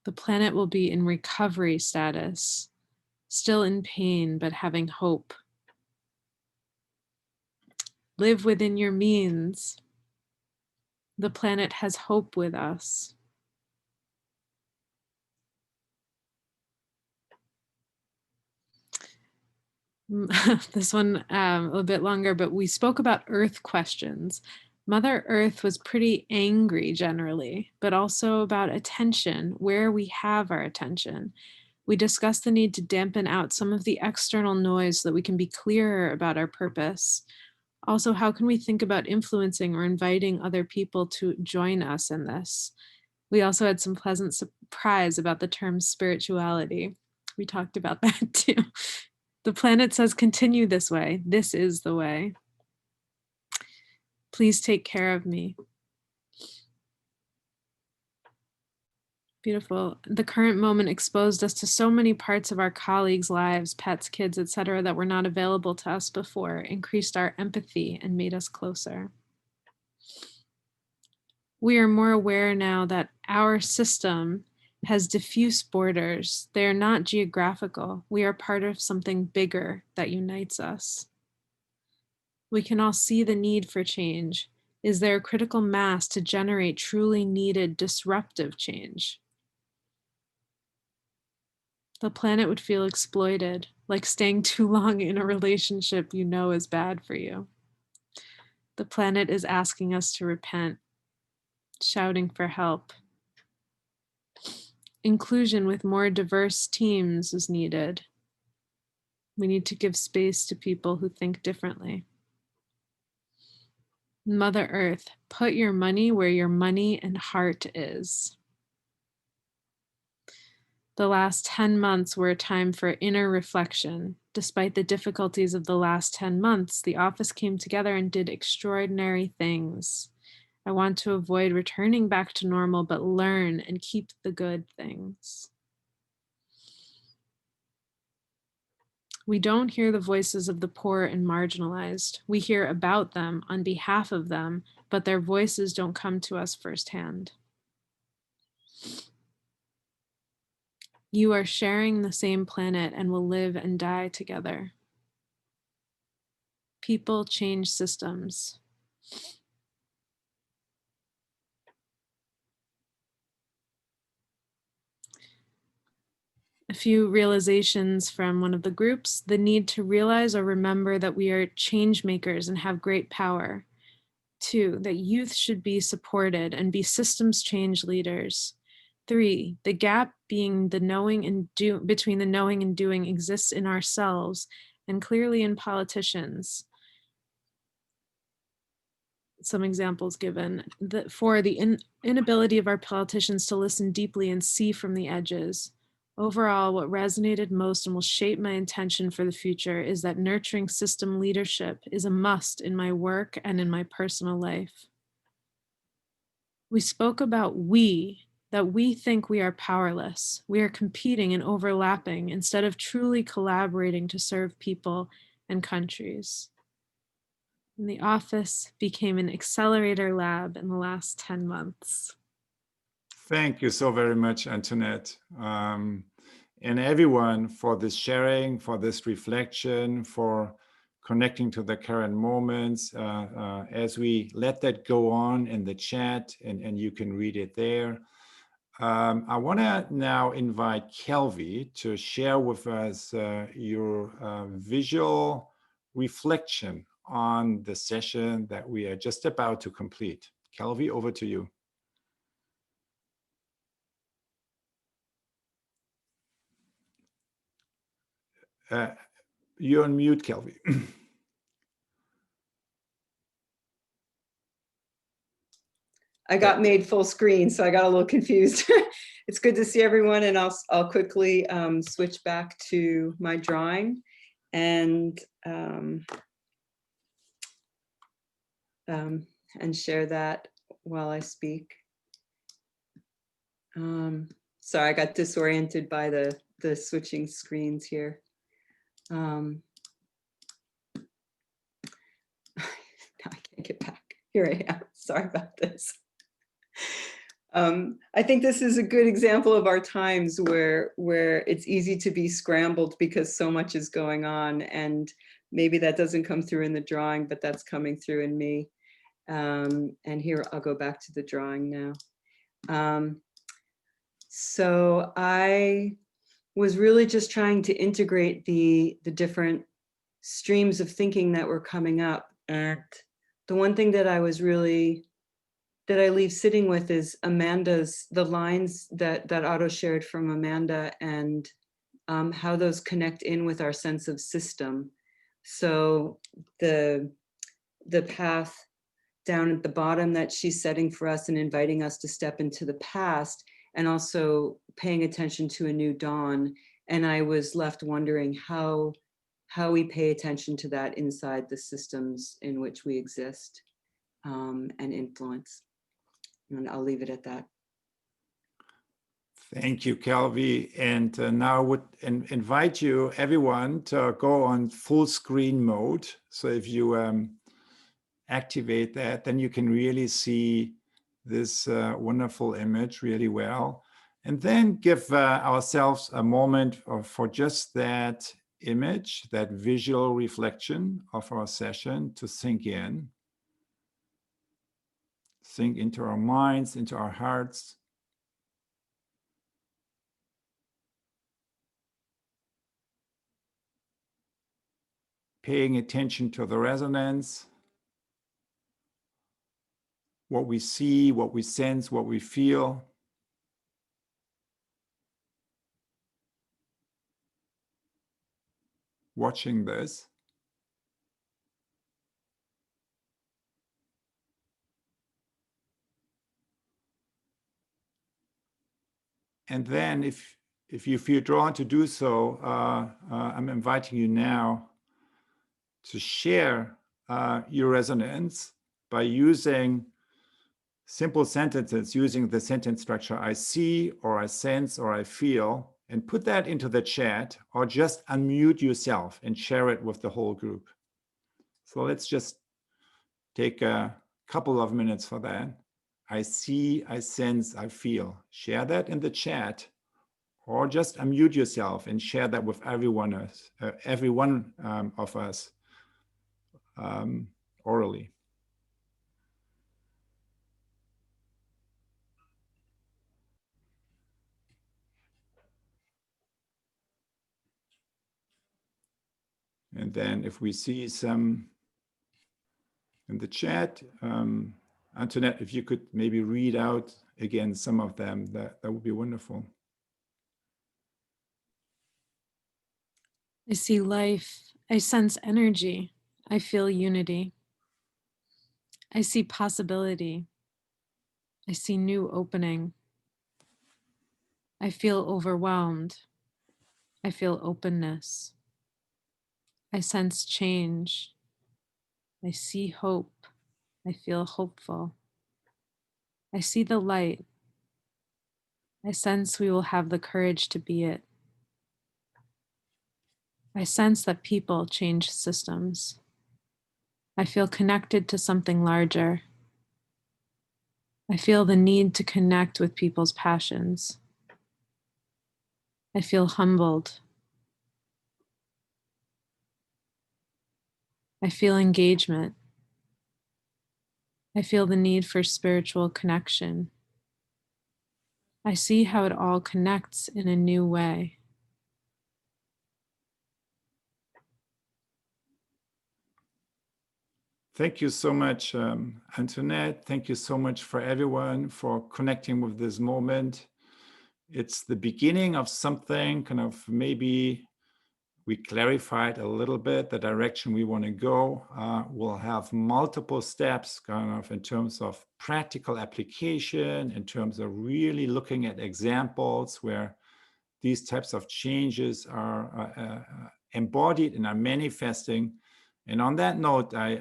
The planet will be in recovery status, still in pain, but having hope. Live within your means. The planet has hope with us. This one a little bit longer, but we spoke about Earth questions. Mother Earth was pretty angry generally, but also about attention, where we have our attention. We discussed the need to dampen out some of the external noise so that we can be clearer about our purpose. Also, how can we think about influencing or inviting other people to join us in this? We also had some pleasant surprise about the term spirituality. We talked about that too. The planet says, continue this way. This is the way. Please take care of me. Beautiful. The current moment exposed us to so many parts of our colleagues' lives, pets, kids, etc., that were not available to us before, increased our empathy and made us closer. We are more aware now that our system has diffuse borders. They are not geographical. We are part of something bigger that unites us. We can all see the need for change. Is there a critical mass to generate truly needed disruptive change? The planet would feel exploited, like staying too long in a relationship you know is bad for you. The planet is asking us to repent, shouting for help. Inclusion with more diverse teams is needed. We need to give space to people who think differently. Mother Earth, put your money where your money and heart is. The last 10 months were a time for inner reflection. Despite the difficulties of the last 10 months, the office came together and did extraordinary things. I want to avoid returning back to normal, but learn and keep the good things. We don't hear the voices of the poor and marginalized. We hear about them on behalf of them, but their voices don't come to us firsthand. You are sharing the same planet and will live and die together. People change systems. a few realizations from one of the groups: the need to realize or remember that we are change makers and have great power. 2, that youth should be supported and be systems change leaders. 3, the gap being the knowing and between the knowing and doing exists in ourselves and clearly in politicians. Some examples given. 4, the inability of our politicians to listen deeply and see from the edges. Overall, what resonated most and will shape my intention for the future is that nurturing system leadership is a must in my work and in my personal life. We spoke about that we think we are powerless. We are competing and overlapping instead of truly collaborating to serve people and countries. And the office became an accelerator lab in the last 10 months. Thank you so very much, Antoinette. And everyone for this sharing, for this reflection, for connecting to the current moments. As we let that go on in the chat, and you can read it there. I want to now invite Kelvie to share with us your visual reflection on the session that we are just about to complete. Kelvie, over to you. You're on mute, Kelvie. I got made full screen, so I got a little confused. It's good to see everyone, and I'll quickly switch back to my drawing and share that while I speak. Sorry, I got disoriented by the switching screens here. I can't get back. Here I am. Sorry about this. I think this is a good example of our times where it's easy to be scrambled because so much is going on, and maybe that doesn't come through in the drawing, but that's coming through in me. And here I'll go back to the drawing now. So I was really just trying to integrate the different streams of thinking that were coming up. And the one thing that I leave sitting with is the lines that Otto shared from Amanda, and how those connect in with our sense of system. So the path down at the bottom that she's setting for us and inviting us to step into the past, and also paying attention to a new dawn. And I was left wondering how we pay attention to that inside the systems in which we exist and influence. And I'll leave it at that. Thank you, Kelvie. And now I would invite you, everyone, to go on full screen mode. So if you activate that, then you can really see this wonderful image really well. And then give ourselves a moment for just that image, that visual reflection of our session to sink in. Sink into our minds, into our hearts. Paying attention to the resonance, what we see, what we sense, what we feel. Watching this. And then if you feel drawn to do so, I'm inviting you now to share your resonance by using simple sentences, using the sentence structure I see, or I sense, or I feel, and put that into the chat, or just unmute yourself and share it with the whole group. So let's just take a couple of minutes for that. I see, I sense, I feel. Share that in the chat, or just unmute yourself and share that with every one of us orally. And then if we see some in the chat, Antoinette, if you could maybe read out again some of them, that would be wonderful. I see life. I sense energy. I feel unity. I see possibility. I see new opening. I feel overwhelmed. I feel openness. I sense change. I see hope. I feel hopeful. I see the light. I sense we will have the courage to be it. I sense that people change systems. I feel connected to something larger. I feel the need to connect with people's passions. I feel humbled. I feel engagement. I feel the need for spiritual connection. I see how it all connects in a new way. Thank you so much, Antoinette. Thank you so much for everyone for connecting with this moment. It's the beginning of something, kind of maybe we clarified a little bit the direction we want to go. We'll have multiple steps kind of in terms of practical application, in terms of really looking at examples where these types of changes are embodied and are manifesting. And on that note, I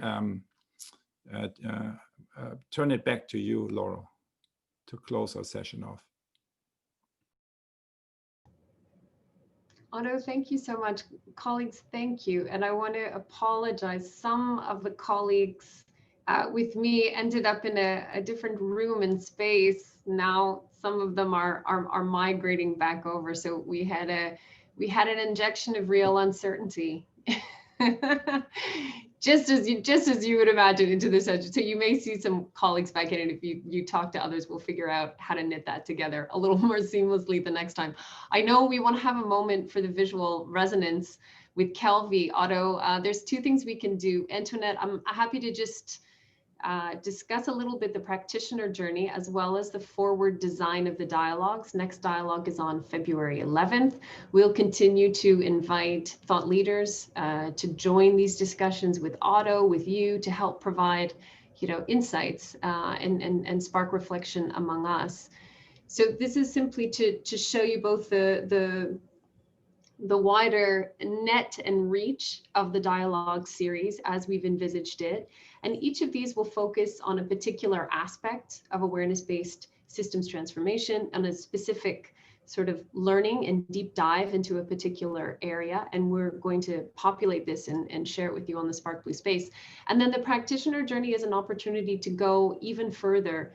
turn it back to you, Laurel, to close our session off. Otto, thank you so much. Colleagues, thank you. And I want to apologize. Some of the colleagues with me ended up in a different room and space. Now some of them are migrating back over. So we had an injection of real uncertainty. just as you would imagine into the session. So you may see some colleagues back in, and if you talk to others, we'll figure out how to knit that together a little more seamlessly the next time. I know we want to have a moment for the visual resonance with Kelvie. Otto, there's two things we can do. Antoinette, I'm happy to just discuss a little bit the practitioner journey as well as the forward design of the dialogues. Next dialogue is on February 11th. We'll continue to invite thought leaders to join these discussions with Otto, with you, to help provide, insights and spark reflection among us. So this is simply to show you both the wider net and reach of the dialogue series as we've envisaged it. And each of these will focus on a particular aspect of awareness-based systems transformation and a specific sort of learning and deep dive into a particular area. And we're going to populate this and share it with you on the Spark Blue space. And then the practitioner journey is an opportunity to go even further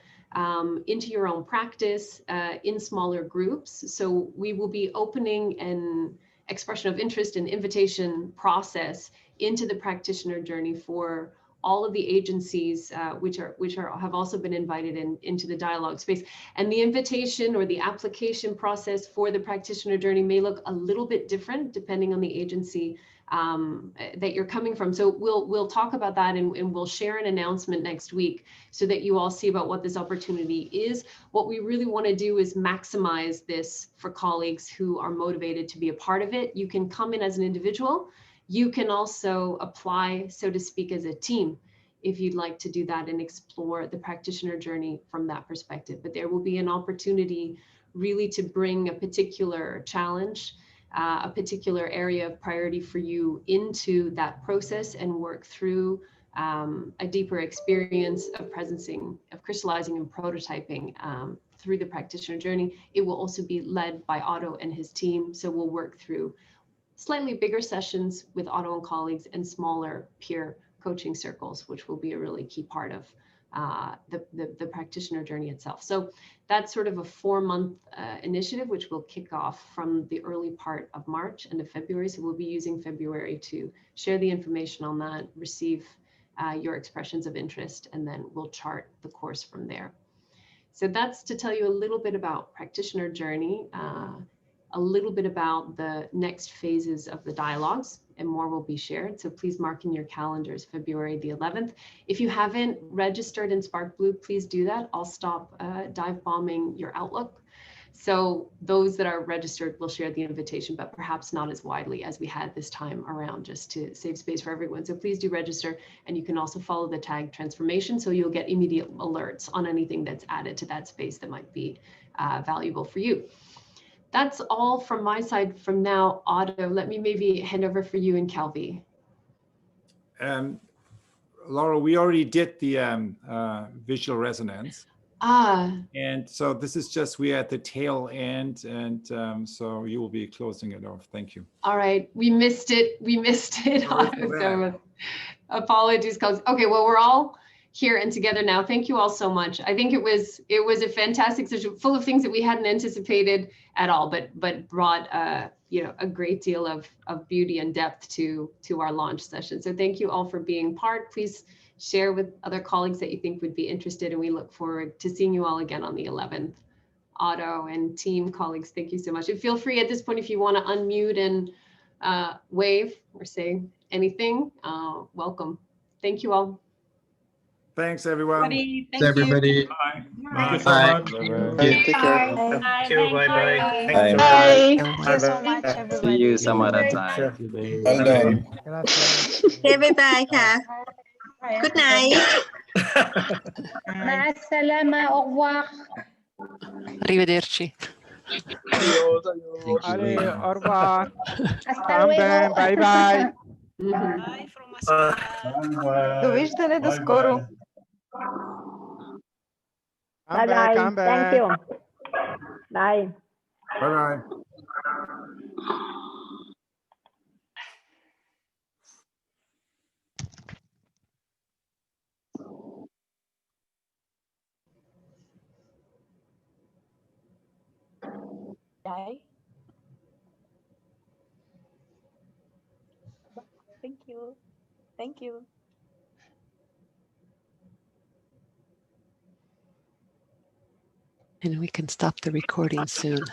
into your own practice in smaller groups. So we will be opening an expression of interest and invitation process into the practitioner journey for all of the agencies which have also been invited into the dialogue space. And the invitation or the application process for the practitioner journey may look a little bit different depending on the agency that you're coming from. So we'll talk about that, and we'll share an announcement next week so that you all see about what this opportunity is. What we really want to do is maximize this for colleagues who are motivated to be a part of it. You can come in as an individual. You can also apply, so to speak, as a team if you'd like to do that and explore the practitioner journey from that perspective. But there will be an opportunity really to bring a particular challenge, a particular area of priority for you into that process and work through a deeper experience of presencing, of crystallizing and prototyping through the practitioner journey. It will also be led by Otto and his team. So we'll work through slightly bigger sessions with Otto and colleagues and smaller peer coaching circles, which will be a really key part of the practitioner journey itself. So that's sort of a 4-month initiative, which will kick off from the early part of March and of February. So we'll be using February to share the information on that, receive your expressions of interest, and then we'll chart the course from there. So that's to tell you a little bit about practitioner journey. a little bit about the next phases of the dialogues, and more will be shared. So please mark in your calendars February the 11th. If you haven't registered in SparkBlue, please do that. I'll stop dive bombing your Outlook. So those that are registered will share the invitation, but perhaps not as widely as we had this time around, just to save space for everyone. So please do register, and you can also follow the tag transformation, so you'll get immediate alerts on anything that's added to that space that might be valuable for you. That's all from my side from now. Otto, let me maybe hand over for you and Calvi. Laura, we already did the visual resonance. And so this is just, we're at the tail end, and so you will be closing it off. Thank you. All right, we missed it. We missed it. So apologies, colleagues. Okay, well, we're all here and together now. Thank you all so much. I think it was a fantastic session, full of things that we hadn't anticipated at all, but brought you know, a great deal of beauty and depth to our launch session. So thank you all for being part. Please share with other colleagues that you think would be interested, and we look forward to seeing you all again on the 11th. Otto and team colleagues, thank you so much. And feel free at this point, if you want to unmute and wave or say anything, welcome. Thank you all. Thanks, everyone. Thanks, everybody. Bye. Bye. Bye. Take care. Thank you. Bye-bye. Bye. Thank you so much, everybody. See you some other time. Well done. Okay, bye-byeค่ะ Good night. مع السلامة. Au revoir. Arrivederci. Allez, au revoir. Hasta luego. Bye bye. Довиждане, до скоро. Bye bye. Thank you. Bye. Bye-bye. Bye. Thank you. Thank you. And we can stop the recording soon.